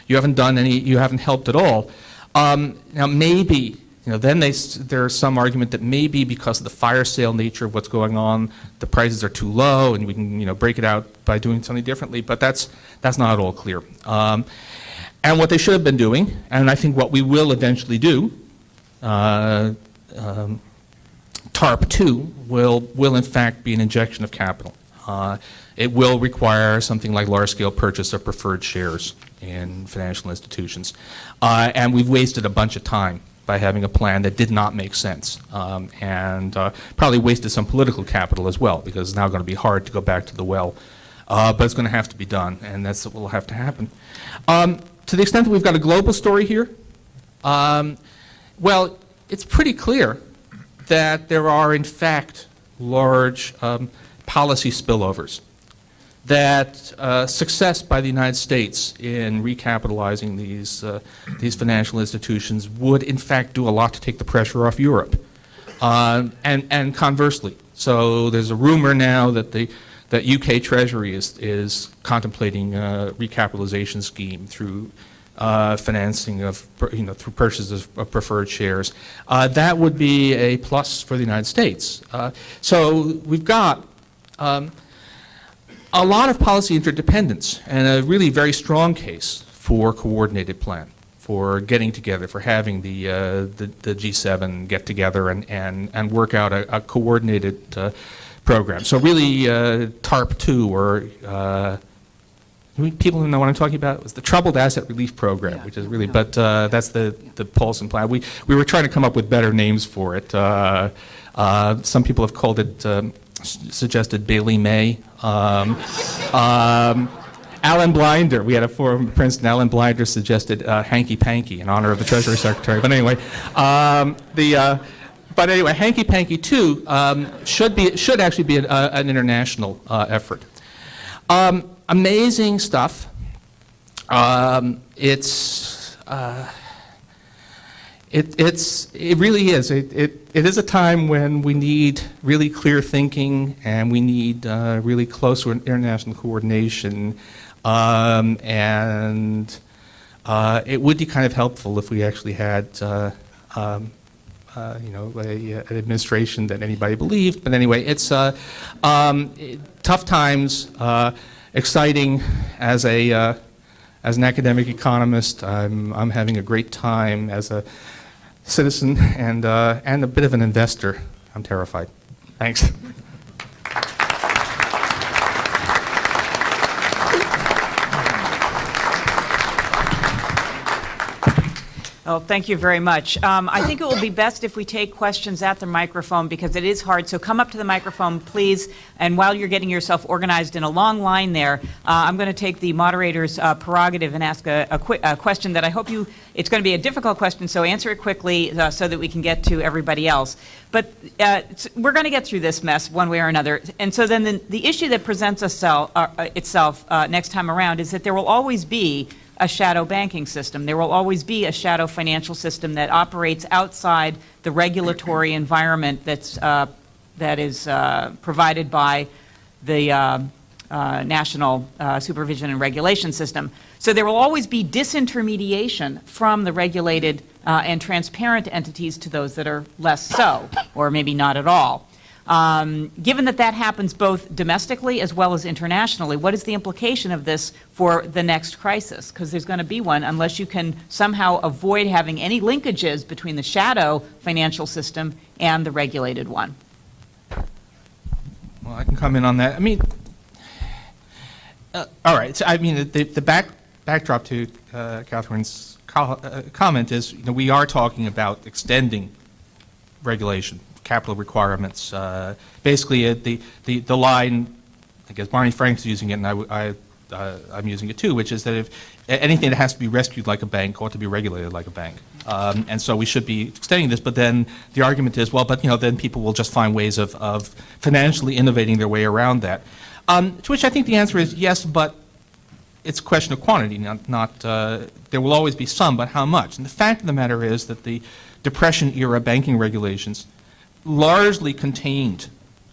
you haven't helped at all. Now maybe, you know, then there's some argument that maybe because of the fire sale nature of what's going on, the prices are too low and we can, you know, break it out by doing something differently, but that's not at all clear. And what they should have been doing, and I think what we will eventually do, TARP 2 will in fact be an injection of capital. It will require something like large-scale purchase of preferred shares in financial institutions. And we've wasted a bunch of time by having a plan that did not make sense, and probably wasted some political capital as well, because it's now going to be hard to go back to the well. But it's going to have to be done, and that's what will have to happen. To the extent that we've got a global story here, well, it's pretty clear that there are, in fact, large policy spillovers. That success by the United States in recapitalizing these financial institutions would, in fact, do a lot to take the pressure off Europe, and conversely. So there's a rumor now that that UK Treasury is contemplating a recapitalization scheme through financing of, you know, through purchases of preferred shares. That would be a plus for the United States. So we've got a lot of policy interdependence and a really very strong case for coordinated plan, for getting together, for having the G7 get together and work out a coordinated program. So really TARP 2, or people who know what I'm talking about, it was the Troubled Asset Relief Program, which is really, but that's the Paulson Plan. We were trying to come up with better names for it. Some people have called it, suggested Bailey May. Alan Blinder, we had a forum in Princeton, Alan Blinder suggested Hanky Panky in honor of the Treasury Secretary. But anyway, Hanky Panky 2 should actually be an international effort. Amazing stuff. It really is. It is a time when we need really clear thinking and we need really close international coordination, and it would be kind of helpful if we actually had you know, an administration that anybody believed. But anyway, it's tough times. Exciting as an academic economist. I'm having a great time as a citizen and a bit of an investor. I'm terrified. Thanks. Well, thank you very much. I think it will be best if we take questions at the microphone because it is hard. So come up to the microphone, please. And while you're getting yourself organized in a long line there, I'm going to take the moderator's prerogative and ask a question that I hope you, it's going to be a difficult question, so answer it quickly so that we can get to everybody else. But we're going to get through this mess one way or another. And so then the issue that presents itself next time around is that there will always be a shadow banking system. There will always be a shadow financial system that operates outside the regulatory environment that is provided by the national supervision and regulation system. So there will always be disintermediation from the regulated and transparent entities to those that are less so, or maybe not at all. Given that that happens both domestically as well as internationally, what is the implication of this for the next crisis? Because there's going to be one unless you can somehow avoid having any linkages between the shadow financial system and the regulated one. Well, I can comment on that. I mean, all right. So, I mean, the backdrop to Catherine's comment is, you know, we are talking about extending regulation, capital requirements. Basically, the line, I guess Barney Frank's using it, and I'm using it too, which is that if anything that has to be rescued like a bank ought to be regulated like a bank. And so we should be extending this, but then the argument is, well, but you know, then people will just find ways of financially innovating their way around that. To which I think the answer is yes, but it's a question of quantity, not there will always be some, but how much? And the fact of the matter is that the Depression-era banking regulations largely contained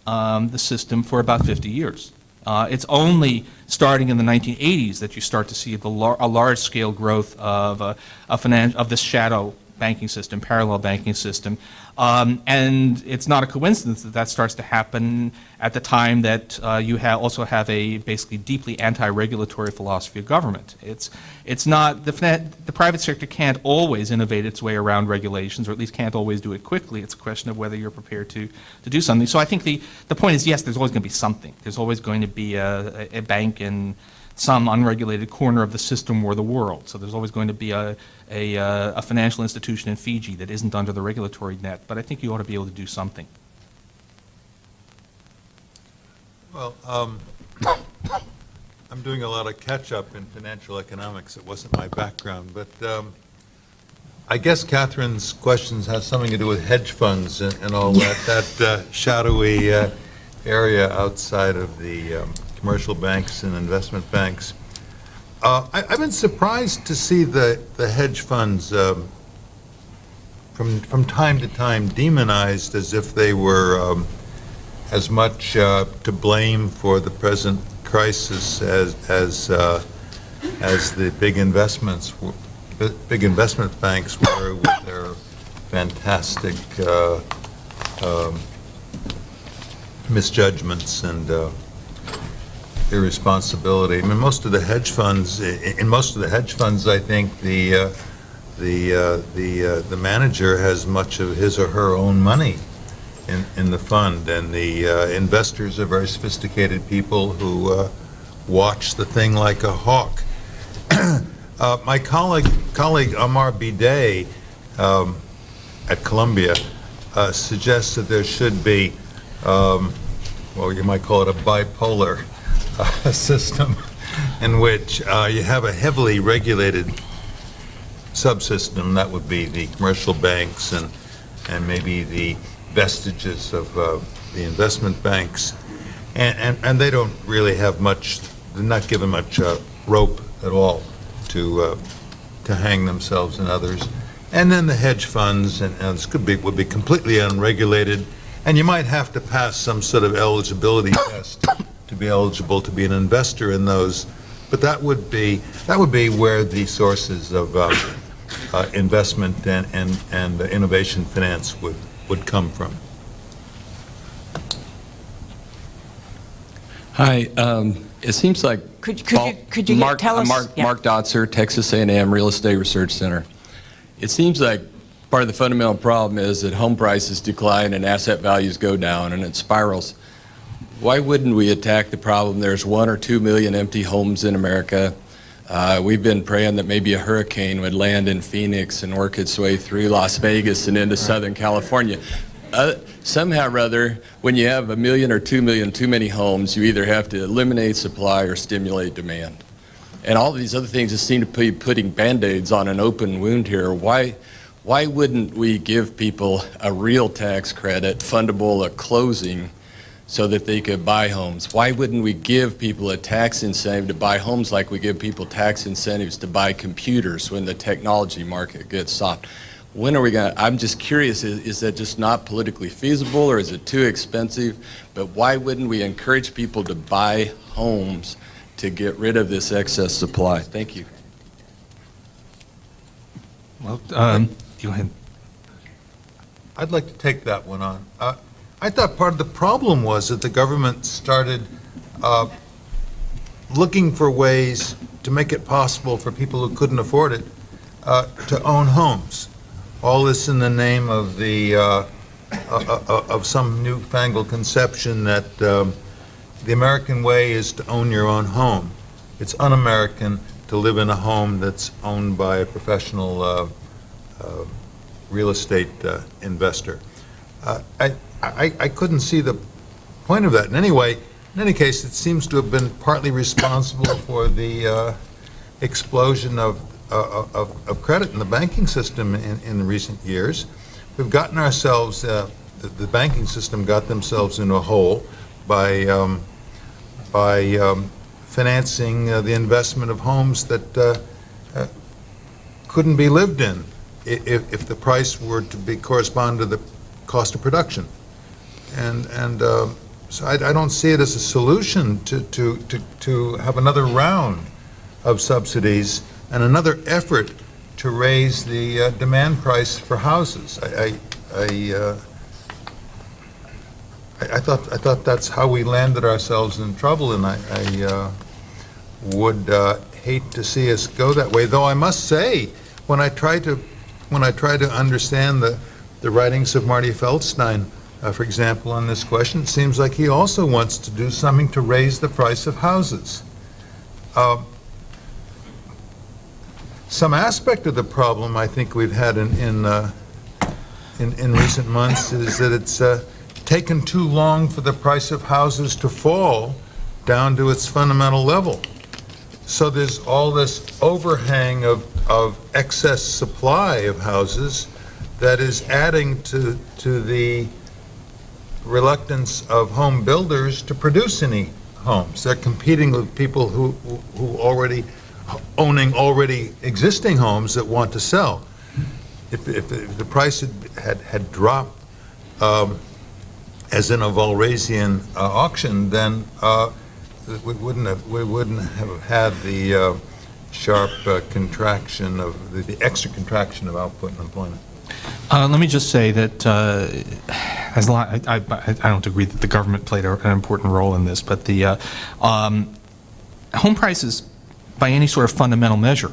the system for about 50 years. It's only starting in the 1980s that you start to see a large-scale growth of this shadow banking system, parallel banking system. And it's not a coincidence that that starts to happen at the time that you also have a basically deeply anti-regulatory philosophy of government. It's not, the private sector can't always innovate its way around regulations, or at least can't always do it quickly. It's a question of whether you're prepared to do something. So I think the point is, yes, there's always going to be something. There's always going to be a bank in some unregulated corner of the system or the world. So there's always going to be a financial institution in Fiji that isn't under the regulatory net, but I think you ought to be able to do something. Well, I'm doing a lot of catch-up in financial economics. It wasn't my background, but I guess Catherine's questions has something to do with hedge funds and all that shadowy area outside of the commercial banks and investment banks. I've been surprised to see the hedge funds from time to time demonized as if they were as much to blame for the present crisis as the big investment banks were with their fantastic misjudgments and irresponsibility. I mean, most of the hedge funds, I think the manager has much of his or her own money in the fund, and the investors are very sophisticated people who watch the thing like a hawk. My colleague Amar Bidet at Columbia suggests that there should be, well, you might call it a bipolar system in which you have a heavily regulated subsystem. That would be the commercial banks and maybe the vestiges of the investment banks, and they don't really have much, they're not given much rope at all to hang themselves and others. And then the hedge funds, and this would be completely unregulated, and you might have to pass some sort of eligibility test to be eligible to be an investor in those. But that would be where the sources of investment and innovation finance would come from. Hi. It seems like Could you tell us? Mark Dotzer, Texas A&M Real Estate Research Center. It seems like part of the fundamental problem is that home prices decline and asset values go down and it spirals. Why wouldn't we attack the problem? There's 1 or 2 million empty homes in America. We've been praying that maybe a hurricane would land in Phoenix and work its way through Las Vegas and into Southern California. Somehow or other, when you have 1 million or 2 million too many homes, you either have to eliminate supply or stimulate demand. And all of these other things just seem to be putting Band-Aids on an open wound here. Why wouldn't we give people a real tax credit, fundable at closing, so that they could buy homes? Why wouldn't we give people a tax incentive to buy homes like we give people tax incentives to buy computers when the technology market gets soft? When are we going to, I'm just curious, is that just not politically feasible, or is it too expensive? But why wouldn't we encourage people to buy homes to get rid of this excess supply? Thank you. Well, go ahead. I'd like to take that one on. I thought part of the problem was that the government started looking for ways to make it possible for people who couldn't afford it to own homes. All this in the name of of some newfangled conception that the American way is to own your own home. It's un-American to live in a home that's owned by a professional real estate investor. I couldn't see the point of that. In any case, it seems to have been partly responsible for the explosion of credit in the banking system in recent years. We've gotten ourselves, the banking system got themselves into a hole by financing the investment of homes that couldn't be lived in if the price were to correspond to the cost of production. And so I don't see it as a solution to have another round of subsidies and another effort to raise the demand price for houses. I thought that's how we landed ourselves in trouble, and I would hate to see us go that way. Though I must say, when I try to understand the writings of Marty Feldstein, for example, on this question, it seems like he also wants to do something to raise the price of houses. Some aspect of the problem I think we've had in recent months is that it's taken too long for the price of houses to fall down to its fundamental level. So there's all this overhang of excess supply of houses that is adding to the reluctance of home builders to produce any homes. They're competing with people who already owning existing homes that want to sell. If the price had dropped, as in a Walrasian auction, then we wouldn't have had the sharp contraction of the extra contraction of output and employment. Let me just say that I don't agree that the government played an important role in this, but the home prices, by any sort of fundamental measure,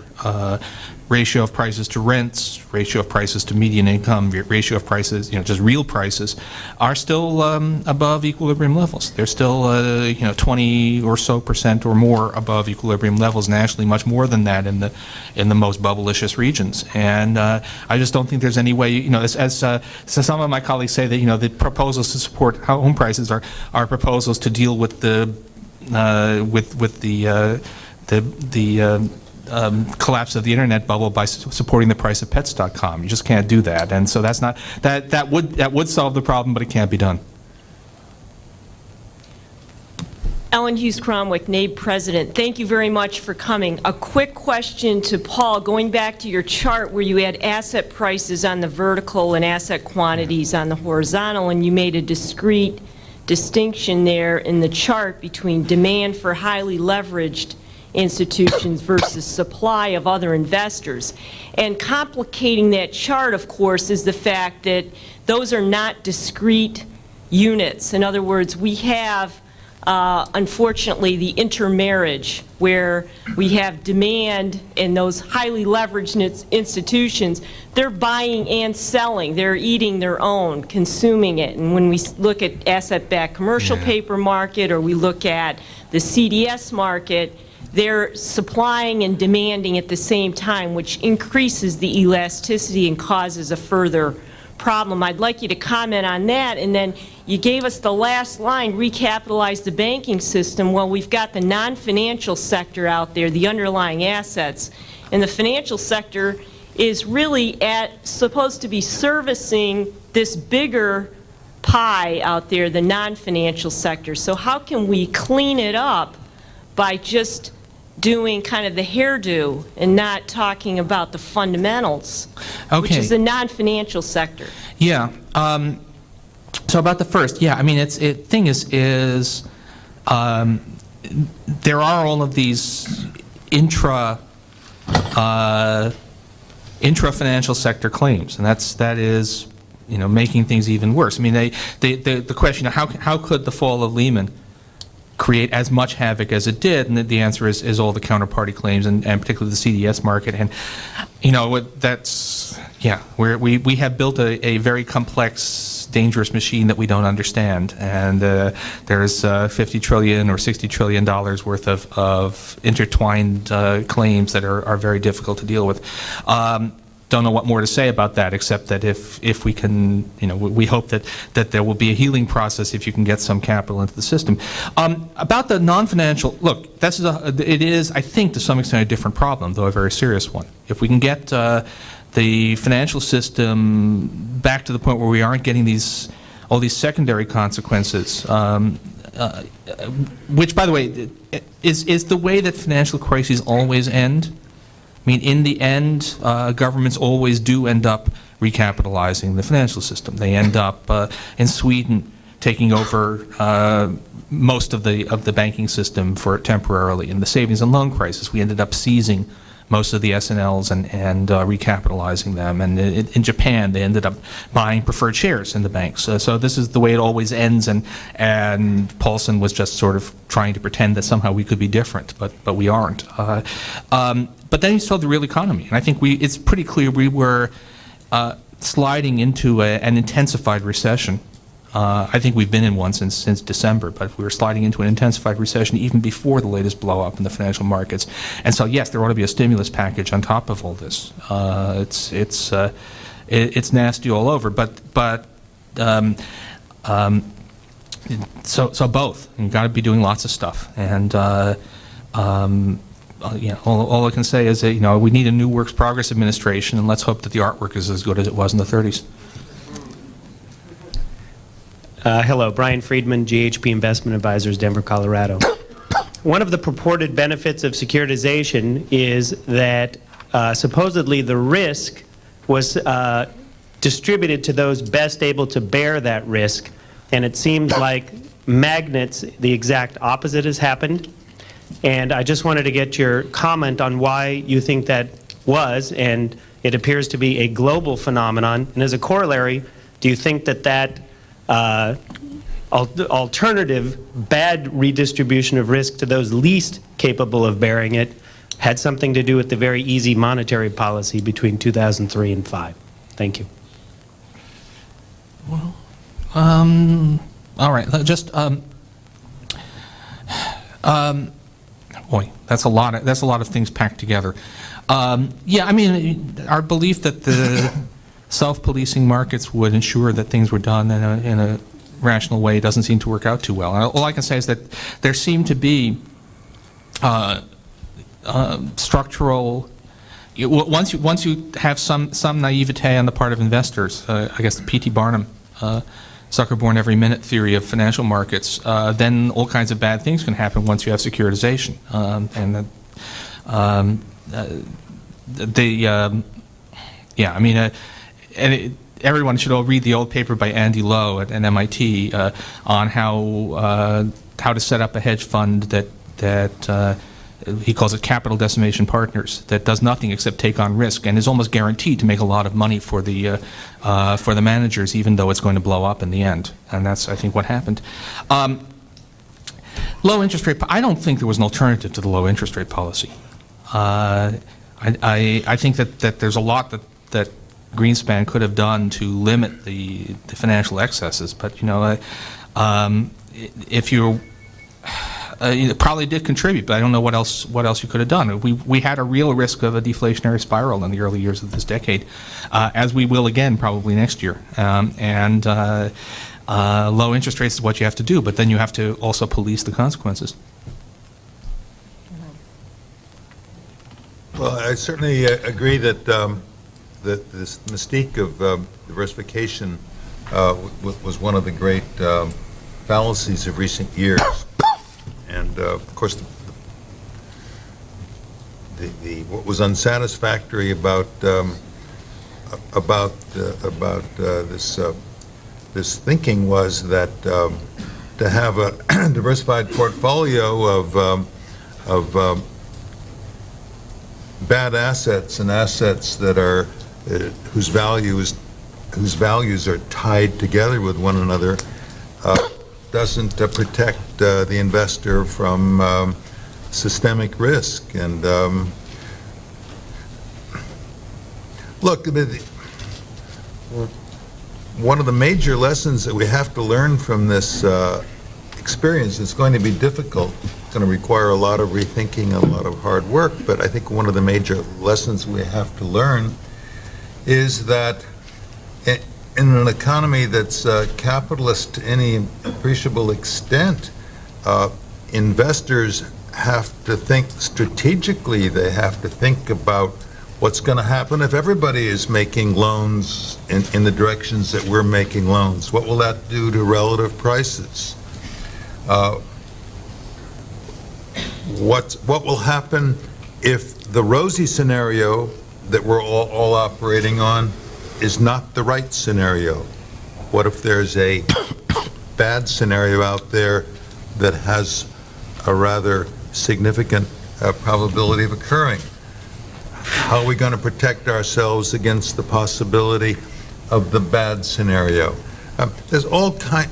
ratio of prices to rents, ratio of prices to median income, ratio of prices, just real prices, are still above equilibrium levels. They're still, 20% or so or more above equilibrium levels nationally, much more than that in the most bubblicious regions. And I just don't think there's any way, as some of my colleagues say, that the proposals to support home prices are proposals to deal with the collapse of the internet bubble by supporting the price of pets.com. You just can't do that, and so that's not that would solve the problem, but it can't be done. Ellen Hughes Cromwick, NABE President, thank you very much for coming. A quick question to Paul, going back to your chart where you had asset prices on the vertical and asset quantities on the horizontal, and you made a discrete distinction there in the chart between demand for highly leveraged institutions versus supply of other investors. And complicating that chart, of course, is the fact that those are not discrete units. In other words, we have unfortunately the intermarriage where we have demand in those highly leveraged institutions. They're buying and selling. They're eating their own, consuming it. And when we look at asset-backed commercial paper market, or we look at the CDS market, they're supplying and demanding at the same time, which increases the elasticity and causes a further problem. I'd like you to comment on that. And then you gave us the last line, recapitalize the banking system. Well, we've got the non-financial sector out there, the underlying assets. And the financial sector is really supposed to be servicing this bigger pie out there, the non-financial sector. So how can we clean it up by just doing kind of the hairdo and not talking about the fundamentals, which is the non-financial sector? Yeah. So about the first, yeah, I mean, thing is there are all of these intra-financial sector claims, and that is, you know, making things even worse. I mean, the question of how could the fall of Lehman create as much havoc as it did, and the answer is all the counterparty claims, and particularly the CDS market. And you know, that's, yeah, we have built a very complex, dangerous machine that we don't understand, and there's $50 trillion or $60 trillion worth of intertwined claims that are very difficult to deal with. Don't know what more to say about that, except that if we can, you know, we hope that there will be a healing process if you can get some capital into the system. About the non-financial, look, it is, I think, to some extent a different problem, though a very serious one. If we can get the financial system back to the point where we aren't getting all these secondary consequences, which, by the way, is the way that financial crises always end. I mean, in the end, governments always do end up recapitalizing the financial system. They end up in Sweden taking over most of the banking system for temporarily. In the savings and loan crisis, we ended up seizing most of the S&Ls and recapitalizing them. And in Japan, they ended up buying preferred shares in the banks. So this is the way it always ends. And Paulson was just sort of trying to pretend that somehow we could be different, but we aren't. But then he saw the real economy, and I think it's pretty clear we were sliding into an intensified recession. I think we've been in one since December, but we were sliding into an intensified recession even before the latest blow-up in the financial markets. And so, yes, there ought to be a stimulus package on top of all this. It's nasty all over, so both. You've got to be doing lots of stuff, and you know, all I can say is that, you know, we need a new Works Progress administration, and let's hope that the artwork is as good as it was in the 30s. Hello, Brian Friedman, GHP Investment Advisors, Denver, Colorado. One of the purported benefits of securitization is that supposedly the risk was distributed to those best able to bear that risk, and it seems like magnets, the exact opposite has happened. And I just wanted to get your comment on why you think that was, and it appears to be a global phenomenon. And as a corollary, do you think that alternative bad redistribution of risk to those least capable of bearing it had something to do with the very easy monetary policy between 2003 and 2005? Thank you. Well, all right, just boy, that's a lot of things packed together. Yeah, I mean, our belief that the self-policing markets would ensure that things were done in a rational way doesn't seem to work out too well. And all I can say is that there seem to be structural. Once you have some naivete on the part of investors, I guess the P.T. Barnum sucker-born every minute theory of financial markets, then all kinds of bad things can happen once you have securitization. Yeah, I mean, everyone should all read the old paper by Andy Lowe at MIT on how to set up a hedge fund that he calls it capital decimation partners, that does nothing except take on risk and is almost guaranteed to make a lot of money for the managers, even though it's going to blow up in the end. And that's, I think, what happened. Low interest rate. I don't think there was an alternative to the low interest rate policy. I think that there's a lot that Greenspan could have done to limit the financial excesses, but you know, if you it probably did contribute, but I don't know what else you could have done. We had a real risk of a deflationary spiral in the early years of this decade, as we will again probably next year. Low interest rates is what you have to do, but then you have to also police the consequences. Well, I certainly agree that that this mystique of diversification was one of the great fallacies of recent years, and of course, what was unsatisfactory about this thinking was that to have a diversified portfolio of bad assets and assets that are whose values are tied together with one another doesn't protect the investor from systemic risk. And look, one of the major lessons that we have to learn from this experience, it's going to be difficult, it's going to require a lot of rethinking, a lot of hard work, but I think one of the major lessons we have to learn is that in an economy that's capitalist to any appreciable extent, investors have to think strategically. They have to think about what's going to happen if everybody is making loans in the directions that we're making loans. What will that do to relative prices? What will happen if the rosy scenario that we're all operating on is not the right scenario? What if there's a bad scenario out there that has a rather significant probability of occurring? How are we going to protect ourselves against the possibility of the bad scenario? There's all the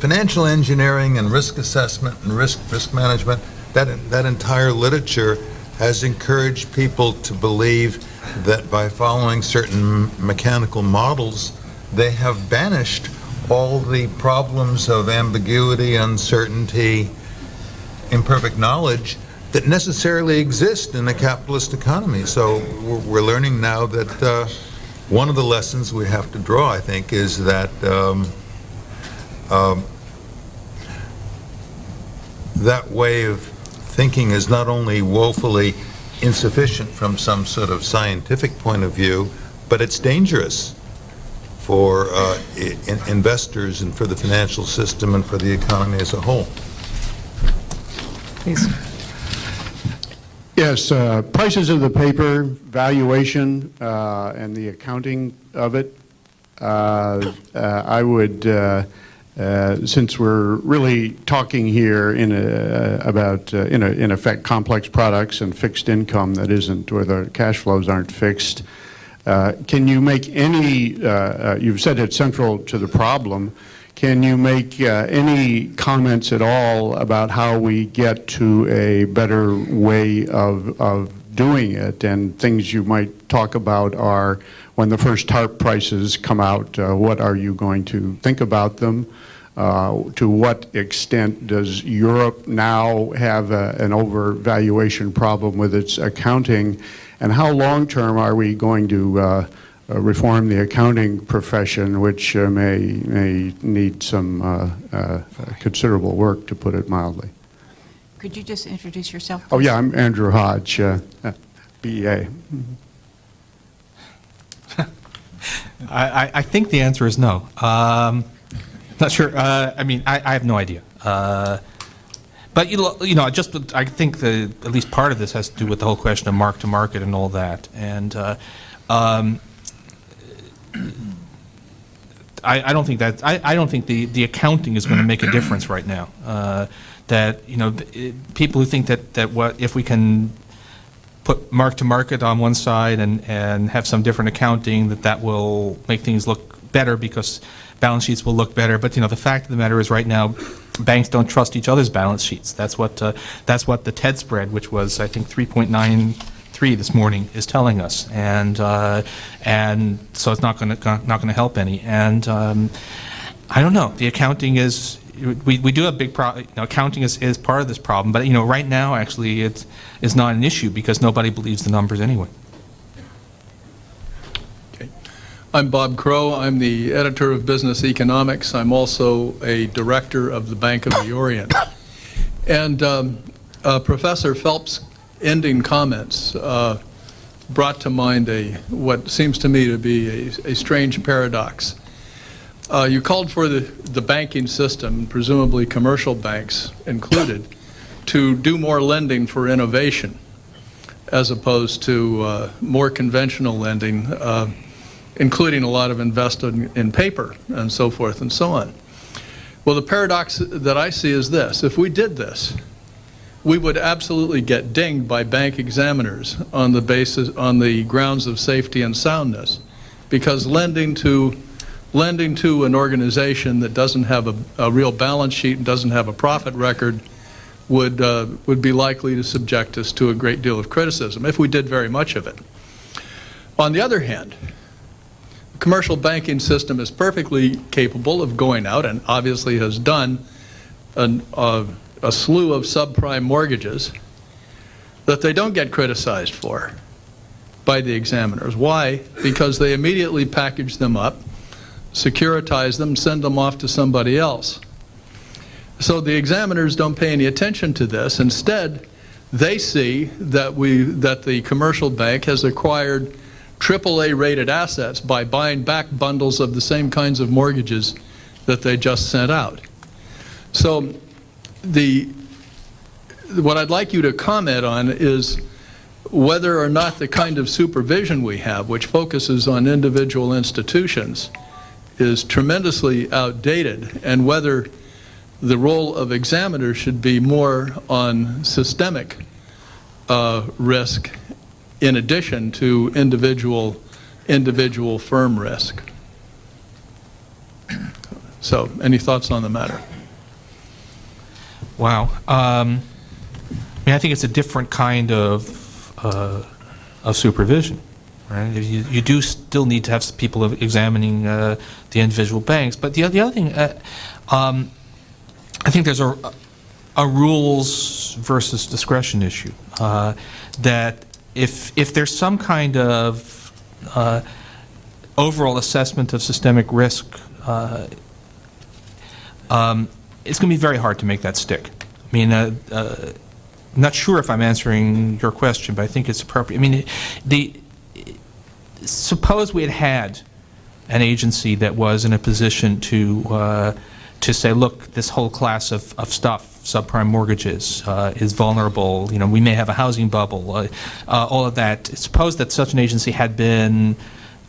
financial engineering and risk assessment and risk management, that entire literature has encouraged people to believe that by following certain mechanical models, they have banished all the problems of ambiguity, uncertainty, imperfect knowledge that necessarily exist in a capitalist economy. So we're learning now that one of the lessons we have to draw, I think, is that that way of thinking is not only woefully insufficient from some sort of scientific point of view, but it's dangerous for investors and for the financial system and for the economy as a whole. Please. Yes, prices of the paper, valuation, and the accounting of it. I would, since we're really talking here about, in effect, complex products and fixed income that isn't, or the cash flows aren't fixed, can you make any, you've said it's central to the problem, can you make any comments at all about how we get to a better way of doing it? And things you might talk about are, when the first TARP prices come out, what are you going to think about them? To what extent does Europe now have an overvaluation problem with its accounting? And how long-term are we going to reform the accounting profession, which may need some considerable work, to put it mildly? Could you just introduce yourself, please? Oh, yeah, I'm Andrew Hodge, BEA. I think the answer is no. Not sure. I mean, I have no idea. But you know, just I think at least part of this has to do with the whole question of mark to market and all that. And I don't think that I don't think the accounting is going to make a difference right now. That, you know, people who think that what if we can put mark to market on one side and have some different accounting, that will make things look better because balance sheets will look better. But, you know, the fact of the matter is, right now, banks don't trust each other's balance sheets. That's what the TED spread, which was, I think, 3.93 this morning, is telling us. And so it's not going to help any. And I don't know. The accounting is we do have big problem. Accounting is part of this problem, but right now actually it's not an issue because nobody believes the numbers anyway. Okay. I'm Bob Crow. I'm the editor of Business Economics. I'm also a director of the Bank of the Orient. And Professor Phelps' ending comments brought to mind what seems to me to be a strange paradox. You called for the banking system, presumably commercial banks included, to do more lending for innovation as opposed to more conventional lending, including a lot of invested in paper and so forth and so on. Well, the paradox that I see is this. If we did this, we would absolutely get dinged by bank examiners on the grounds of safety and soundness, because lending to an organization that doesn't have a real balance sheet and doesn't have a profit record would be likely to subject us to a great deal of criticism if we did very much of it. On the other hand, the commercial banking system is perfectly capable of going out, and obviously has done, a slew of subprime mortgages that they don't get criticized for by the examiners. Why? Because they immediately package them up, securitize them, send them off to somebody else. So the examiners don't pay any attention to this. Instead, they see that the commercial bank has acquired AAA rated assets by buying back bundles of the same kinds of mortgages that they just sent out. So what I'd like you to comment on is whether or not the kind of supervision we have, which focuses on individual institutions, is tremendously outdated, and whether the role of examiners should be more on systemic risk in addition to individual firm risk. So, any thoughts on the matter? Wow. I think it's a different kind of supervision. Right? You do still need to have people examining the individual banks, but the other thing, I think there's a rules versus discretion issue. That if there's some kind of overall assessment of systemic risk, it's going to be very hard to make that stick. I mean, I'm not sure if I'm answering your question, but I think it's appropriate. I mean, suppose we had an agency that was in a position to say, look, this whole class of stuff, subprime mortgages, is vulnerable. We may have a housing bubble. All of that. Suppose that such an agency had been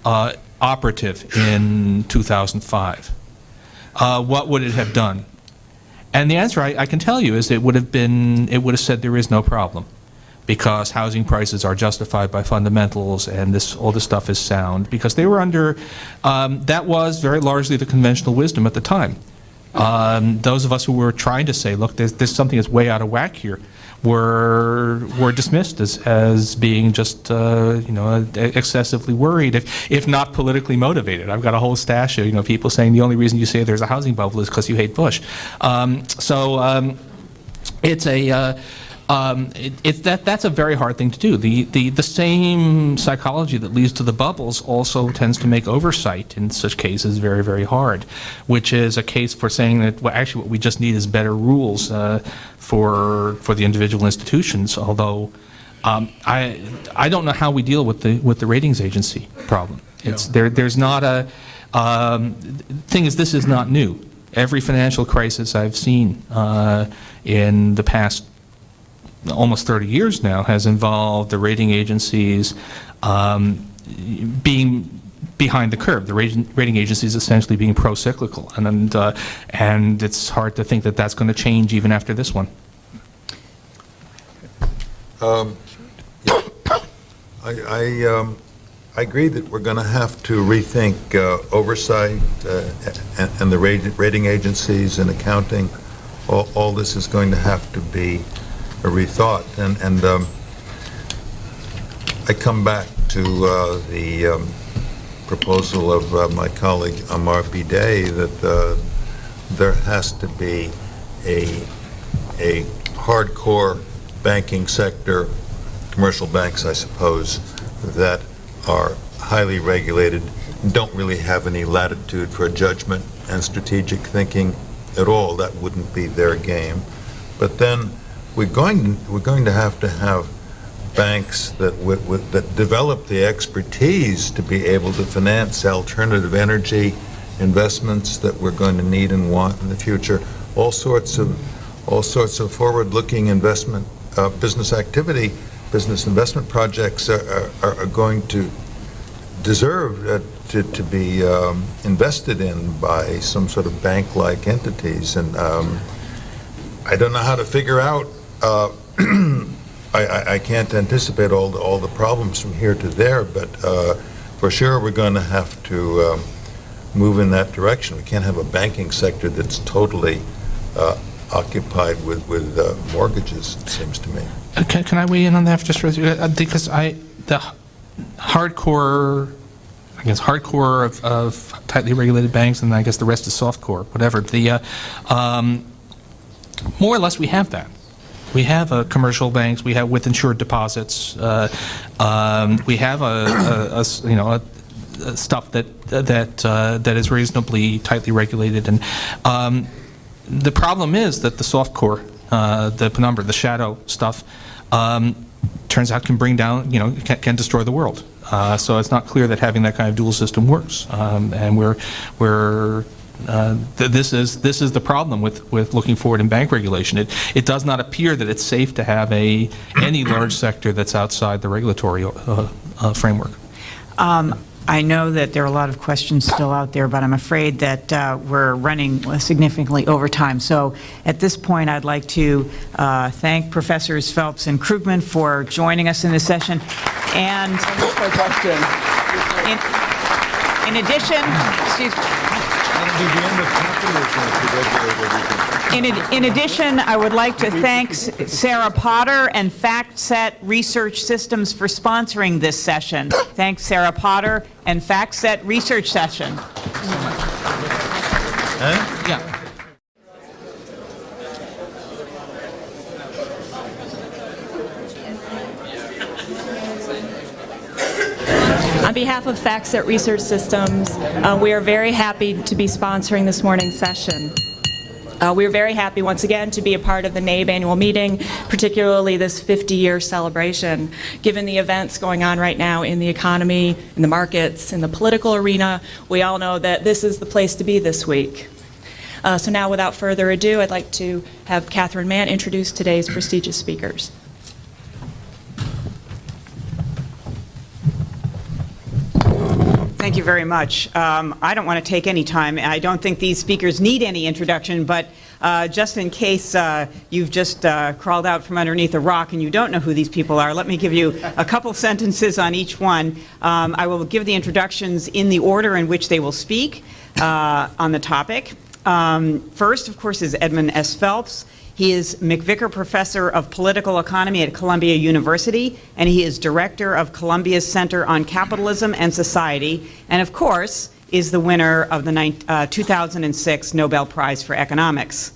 operative in 2005. What would it have done? And the answer I can tell you is it would have said there is no problem, because housing prices are justified by fundamentals, and all this stuff is sound, because they were under, that was very largely the conventional wisdom at the time. Those of us who were trying to say, look, there's something that's way out of whack here, were dismissed as being just excessively worried, if not politically motivated. I've got a whole stash of people saying the only reason you say there's a housing bubble is because you hate Bush. It's a that's a very hard thing to do. The same psychology that leads to the bubbles also tends to make oversight in such cases very, very hard, which is a case for saying that, well, actually what we just need is better rules for the individual institutions. Although I don't know how we deal with the ratings agency problem. It's there's not a thing is, this is not new. Every financial crisis I've seen in the past almost 30 years now has involved the rating agencies being behind the curve. The rating agencies essentially being pro-cyclical, and it's hard to think that that's going to change even after this one. I agree that we're going to have to rethink oversight and the rating agencies and accounting. All this is going to have to be rethought, and I come back to the proposal of my colleague Amar Bideh that there has to be a hardcore banking sector, commercial banks, I suppose, that are highly regulated, don't really have any latitude for judgment and strategic thinking at all. That wouldn't be their game. But then we're going to have banks that develop the expertise to be able to finance alternative energy investments that we're going to need and want in the future. All sorts of forward-looking investment, business activity, business investment projects are going to deserve to be invested in by some sort of bank-like entities. And I don't know how to figure out. I can't anticipate all the problems from here to there, but for sure we're going to have to move in that direction. We can't have a banking sector that's totally occupied with mortgages, it seems to me. Can I weigh in on that just for a second? Because the hardcore of tightly regulated banks, and I guess the rest is softcore, whatever. More or less we have that. We have commercial banks. We have with insured deposits. We have stuff that is reasonably tightly regulated, and the problem is that the softcore, the penumbra, the shadow stuff, turns out can bring down, can destroy the world. So it's not clear that having that kind of dual system works, and this is the problem with looking forward in bank regulation. It does not appear that it's safe to have any large sector that's outside the regulatory framework. I know that there are a lot of questions still out there, but I'm afraid that we're running significantly over time. So at this point, I'd like to thank Professors Phelps and Krugman for joining us in this session. And in addition, In addition, I would like to thank Sarah Potter and FactSet Research Systems for sponsoring this session. Thanks, Sarah Potter and FactSet Research Session. Yeah. On behalf of FactSet Research Systems, we are very happy to be sponsoring this morning's session. We're very happy once again to be a part of the NABE annual meeting, particularly this 50-year celebration. Given the events going on right now in the economy, in the markets, in the political arena, we all know that this is the place to be this week. So now, without further ado, I'd like to have Catherine Mann introduce today's prestigious speakers. Thank you very much. I don't want to take any time. I don't think these speakers need any introduction, but just in case you've just crawled out from underneath a rock and you don't know who these people are, let me give you a couple sentences on each one. I will give the introductions in the order in which they will speak on the topic. First, of course, is Edmund S. Phelps. He is McVicker Professor of Political Economy at Columbia University, and he is Director of Columbia's Center on Capitalism and Society, and of course, is the winner of the 2006 Nobel Prize for Economics.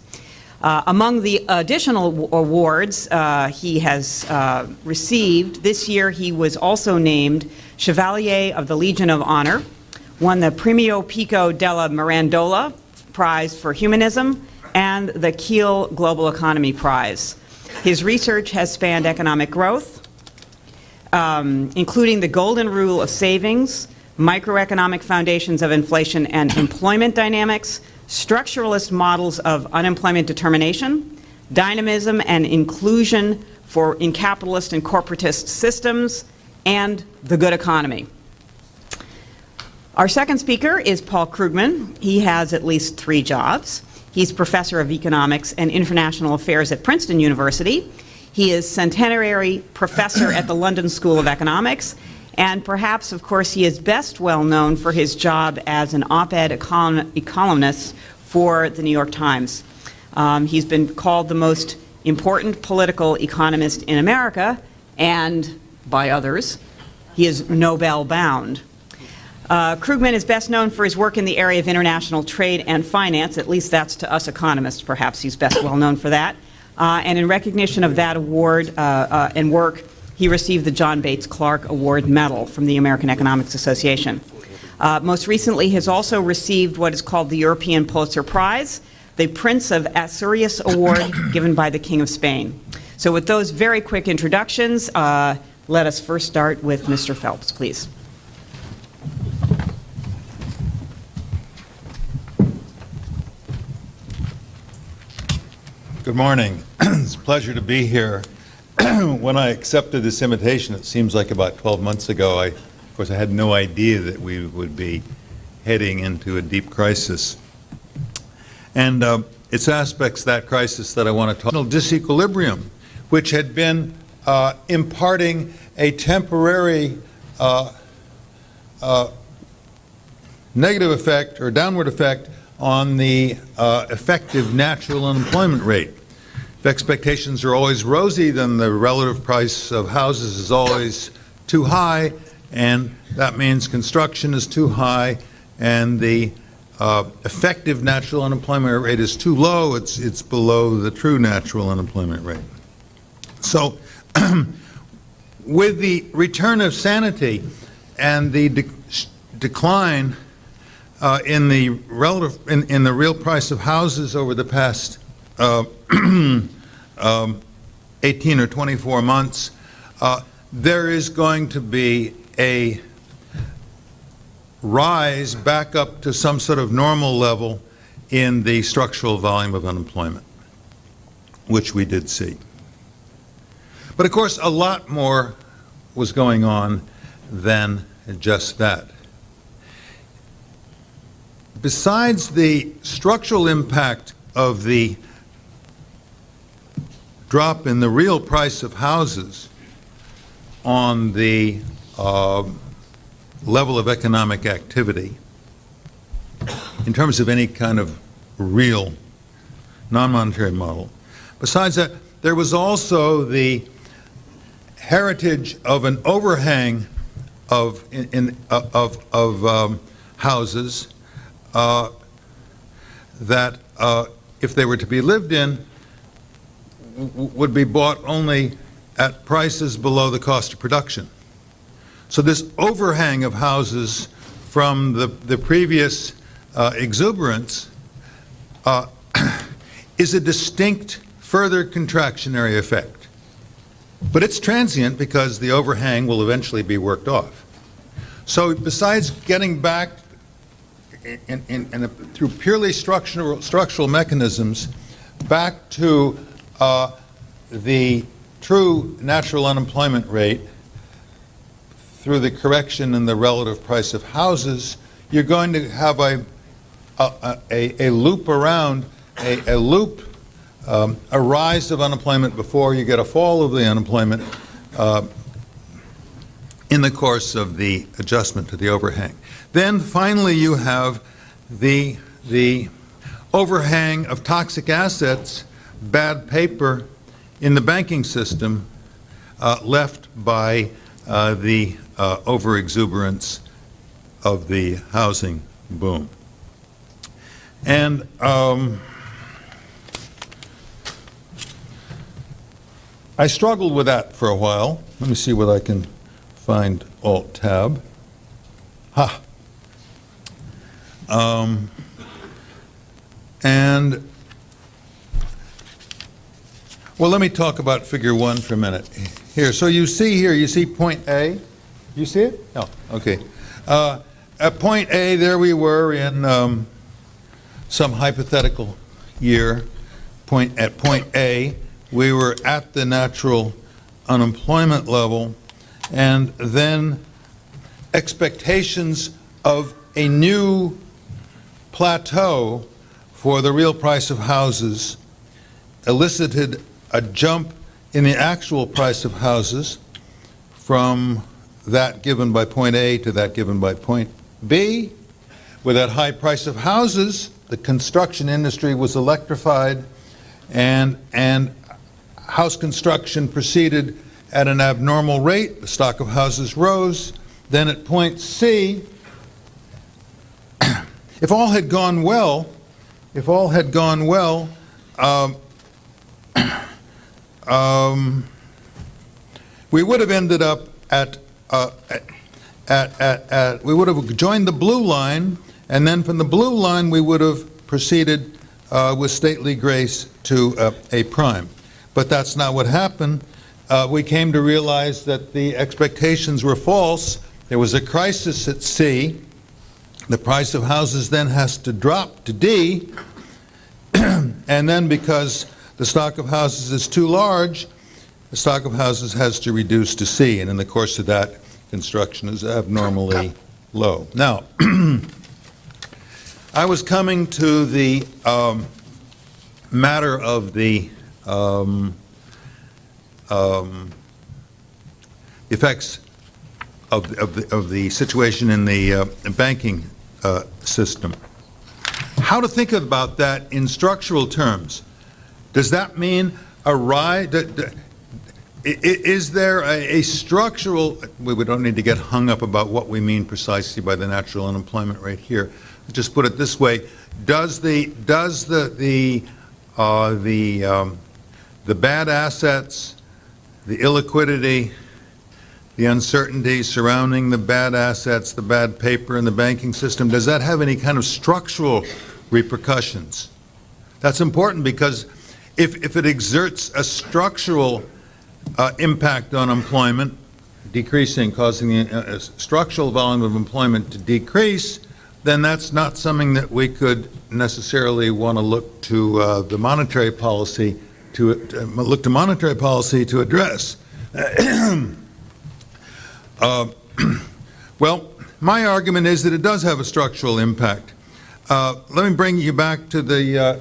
Among the additional awards he has received, this year he was also named Chevalier of the Legion of Honor, won the Premio Pico della Mirandola Prize for Humanism, and the Kiel Global Economy Prize. His research has spanned economic growth, including the golden rule of savings, microeconomic foundations of inflation and employment dynamics, structuralist models of unemployment determination, dynamism and inclusion in capitalist and corporatist systems, and the good economy. Our second speaker is Paul Krugman. He has at least 3 jobs. He's Professor of Economics and International Affairs at Princeton University. He is Centenary Professor at the London School of Economics, and perhaps, of course, he is best well known for his job as an op-ed columnist for the New York Times. He's been called the most important political economist in America, and by others, he is Nobel bound. Krugman is best known for his work in the area of international trade and finance. At least that's to us economists, perhaps he's best well known for that. And in recognition of that award and work, he received the John Bates Clark Award Medal from the American Economics Association. Most recently, he has also received what is called the European Pulitzer Prize, the Prince of Asturias Award given by the King of Spain. So with those very quick introductions, let us first start with Mr. Phelps, please. Good morning. It's a pleasure to be here. When I accepted this invitation, it seems like about 12 months ago, of course, I had no idea that we would be heading into a deep crisis. And it's aspects of that crisis that I want to talk about. Disequilibrium, which had been imparting a temporary negative effect or downward effect on the effective natural unemployment rate. If expectations are always rosy, then the relative price of houses is always too high, and that means construction is too high, and the effective natural unemployment rate is too low. It's below the true natural unemployment rate. So with the return of sanity and the decline in the in the real price of houses over the past 18 or 24 months, there is going to be a rise back up to some sort of normal level in the structural volume of unemployment, which we did see. But of course, a lot more was going on than just that. Besides the structural impact of the drop in the real price of houses on the level of economic activity, in terms of any kind of real non-monetary model, besides that, there was also the heritage of an overhang of houses that, if they were to be lived in, would be bought only at prices below the cost of production. So this overhang of houses from the previous exuberance is a distinct further contractionary effect. But it's transient because the overhang will eventually be worked off. So besides getting back through purely structural mechanisms back to the true natural unemployment rate through the correction in the relative price of houses, you're going to have a loop around, a loop, a rise of unemployment before you get a fall of the unemployment in the course of the adjustment to the overhang. Then finally you have the overhang of toxic assets, bad paper in the banking system left by the overexuberance of the housing boom. And I struggled with that for a while. Let me see what I can find. Alt-Tab. Ha! And, well, let me talk about figure 1 for a minute. Here, so you see here, you see point A? You see it? No, okay. At point A, there we were in some hypothetical year. At point A, we were at the natural unemployment level, and then expectations of a new plateau for the real price of houses elicited a jump in the actual price of houses from that given by point A to that given by point B. With that high price of houses, the construction industry was electrified, and house construction proceeded at an abnormal rate. The stock of houses rose. Then at point C, if all had gone well, we would have ended up we would have joined the blue line, and then from the blue line we would have proceeded with stately grace to A prime. But that's not what happened. We came to realize that the expectations were false. There was a crisis at C. The price of houses then has to drop to D, and then because the stock of houses is too large, the stock of houses has to reduce to C, and in the course of that, construction is abnormally low. Now, I was coming to the matter of the effects of the situation in the banking system. How to think about that in structural terms? Does that mean a rise? Is there a structural? We don't need to get hung up about what we mean precisely by the natural unemployment rate here. Just put it this way: does the bad assets, the illiquidity, the uncertainty surrounding the bad assets, the bad paper in the banking system, does that have any kind of structural repercussions? That's important, because if it exerts a structural impact on employment, decreasing, causing the structural volume of employment to decrease, then that's not something that we could necessarily want to look to the monetary policy to address. Well, my argument is that it does have a structural impact. Let me bring you back to the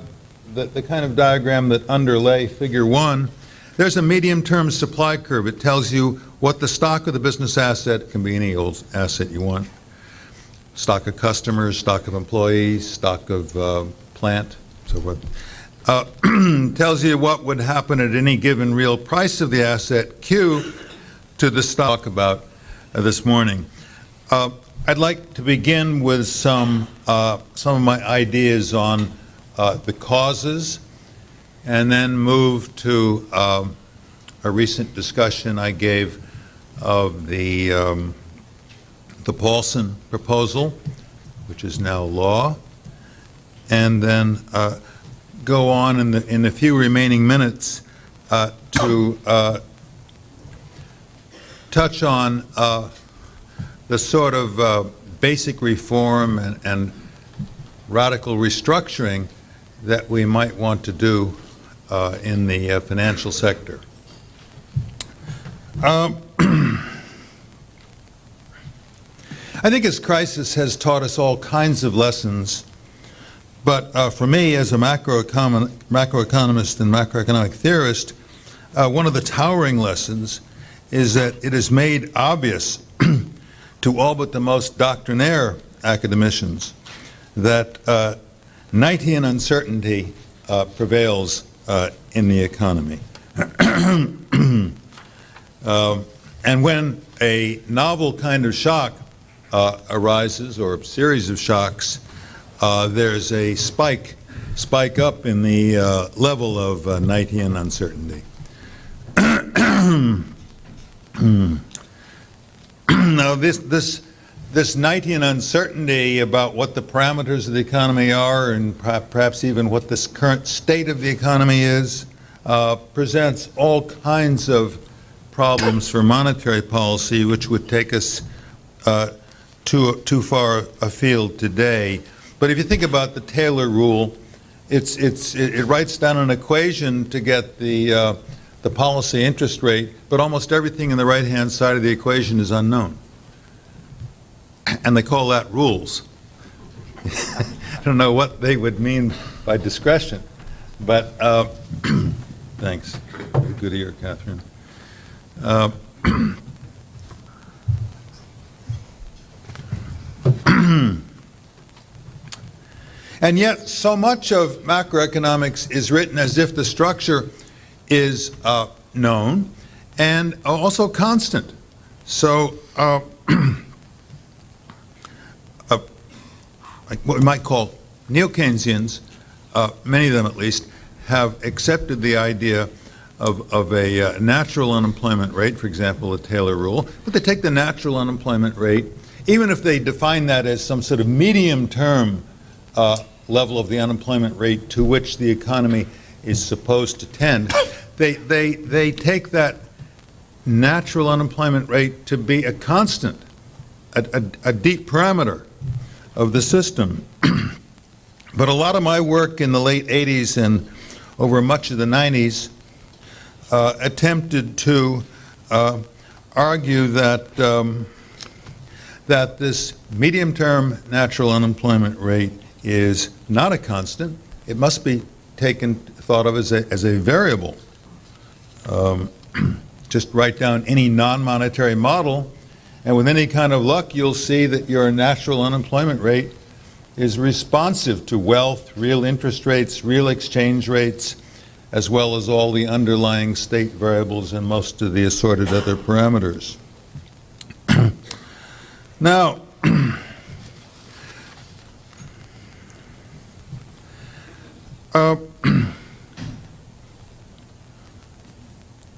kind of diagram that underlay Figure 1. There's a medium-term supply curve. It tells you what the stock of the business asset, can be any old asset you want, stock of customers, stock of employees, stock of plant, so forth. Tells you what would happen at any given real price of the asset, Q, to the stock about this morning. I'd like to begin with some of my ideas on the causes, and then move to a recent discussion I gave of the Paulson proposal, which is now law, and then go on in the few remaining minutes to touch on the sort of basic reform and radical restructuring that we might want to do in the financial sector. I think this crisis has taught us all kinds of lessons, but for me, as a macroeconomist and macroeconomic theorist, one of the towering lessons is that it is made obvious to all but the most doctrinaire academicians that Knightian uncertainty prevails in the economy. And when a novel kind of shock arises, or a series of shocks, there's a spike up in the level of Knightian uncertainty. Now, this Knightian uncertainty about what the parameters of the economy are, and perhaps even what this current state of the economy is, presents all kinds of problems for monetary policy, which would take us too far afield today. But if you think about the Taylor rule, it writes down an equation to get the policy interest rate, but almost everything in the right-hand side of the equation is unknown. And they call that rules. I don't know what they would mean by discretion, but thanks. Good ear, Catherine. And yet, so much of macroeconomics is written as if the structure is known and also constant. So like what we might call neo-Keynesians, many of them at least, have accepted the idea of a natural unemployment rate, for example, the Taylor rule, but they take the natural unemployment rate, even if they define that as some sort of medium-term level of the unemployment rate to which the economy is supposed to tend, they take that natural unemployment rate to be a constant, a deep parameter of the system. But a lot of my work in the late 80s and over much of the 90s attempted to argue that that this medium-term natural unemployment rate is not a constant. It must be thought of as a variable. Just write down any non-monetary model, and with any kind of luck, you'll see that your natural unemployment rate is responsive to wealth, real interest rates, real exchange rates, as well as all the underlying state variables and most of the assorted other parameters. Now,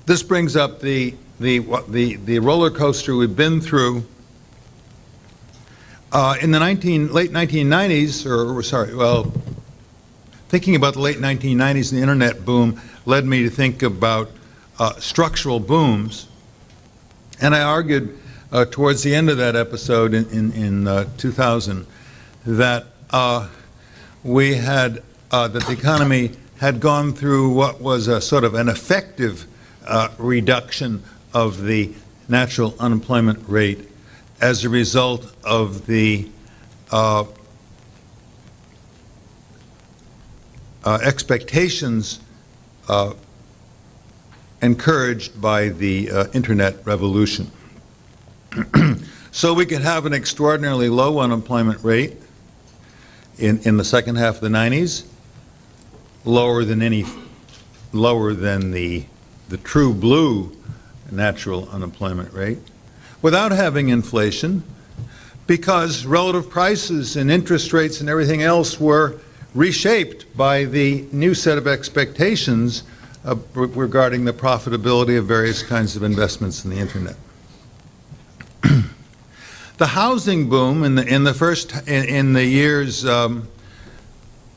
this brings up the roller coaster we've been through in the late 1990s, thinking about the late 1990s and the internet boom led me to think about structural booms, and I argued towards the end of that episode in 2000 that we had that the economy had gone through what was a sort of an effective reduction of the natural unemployment rate as a result of the expectations encouraged by the internet revolution. So we could have an extraordinarily low unemployment rate in the second half of the 90s, lower than the true blue natural unemployment rate, without having inflation, because relative prices and interest rates and everything else were reshaped by the new set of expectations regarding the profitability of various kinds of investments in the internet. The housing boom in the years,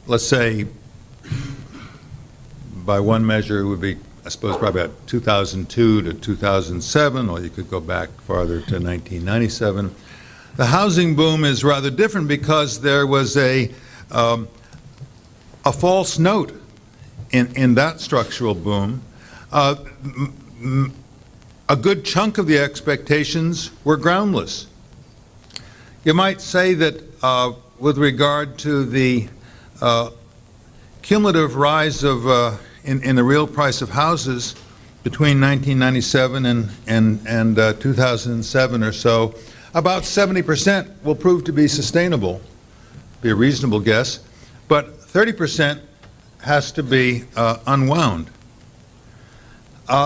let's say, by one measure, it would be, I suppose, probably about 2002 to 2007, or you could go back farther to 1997. The housing boom is rather different because there was a false note in that structural boom. A good chunk of the expectations were groundless. You might say that with regard to the cumulative rise of in the real price of houses between 1997 and 2007 or so, about 70% will prove to be sustainable, be a reasonable guess, but 30% has to be unwound.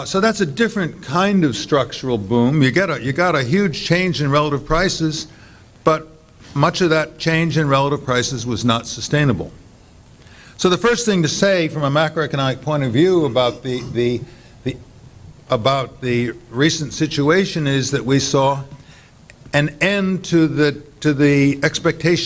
So that's a different kind of structural boom. You got a huge change in relative prices, but much of that change in relative prices was not sustainable. So the first thing to say from a macroeconomic point of view about the recent situation is that we saw an end to the expectation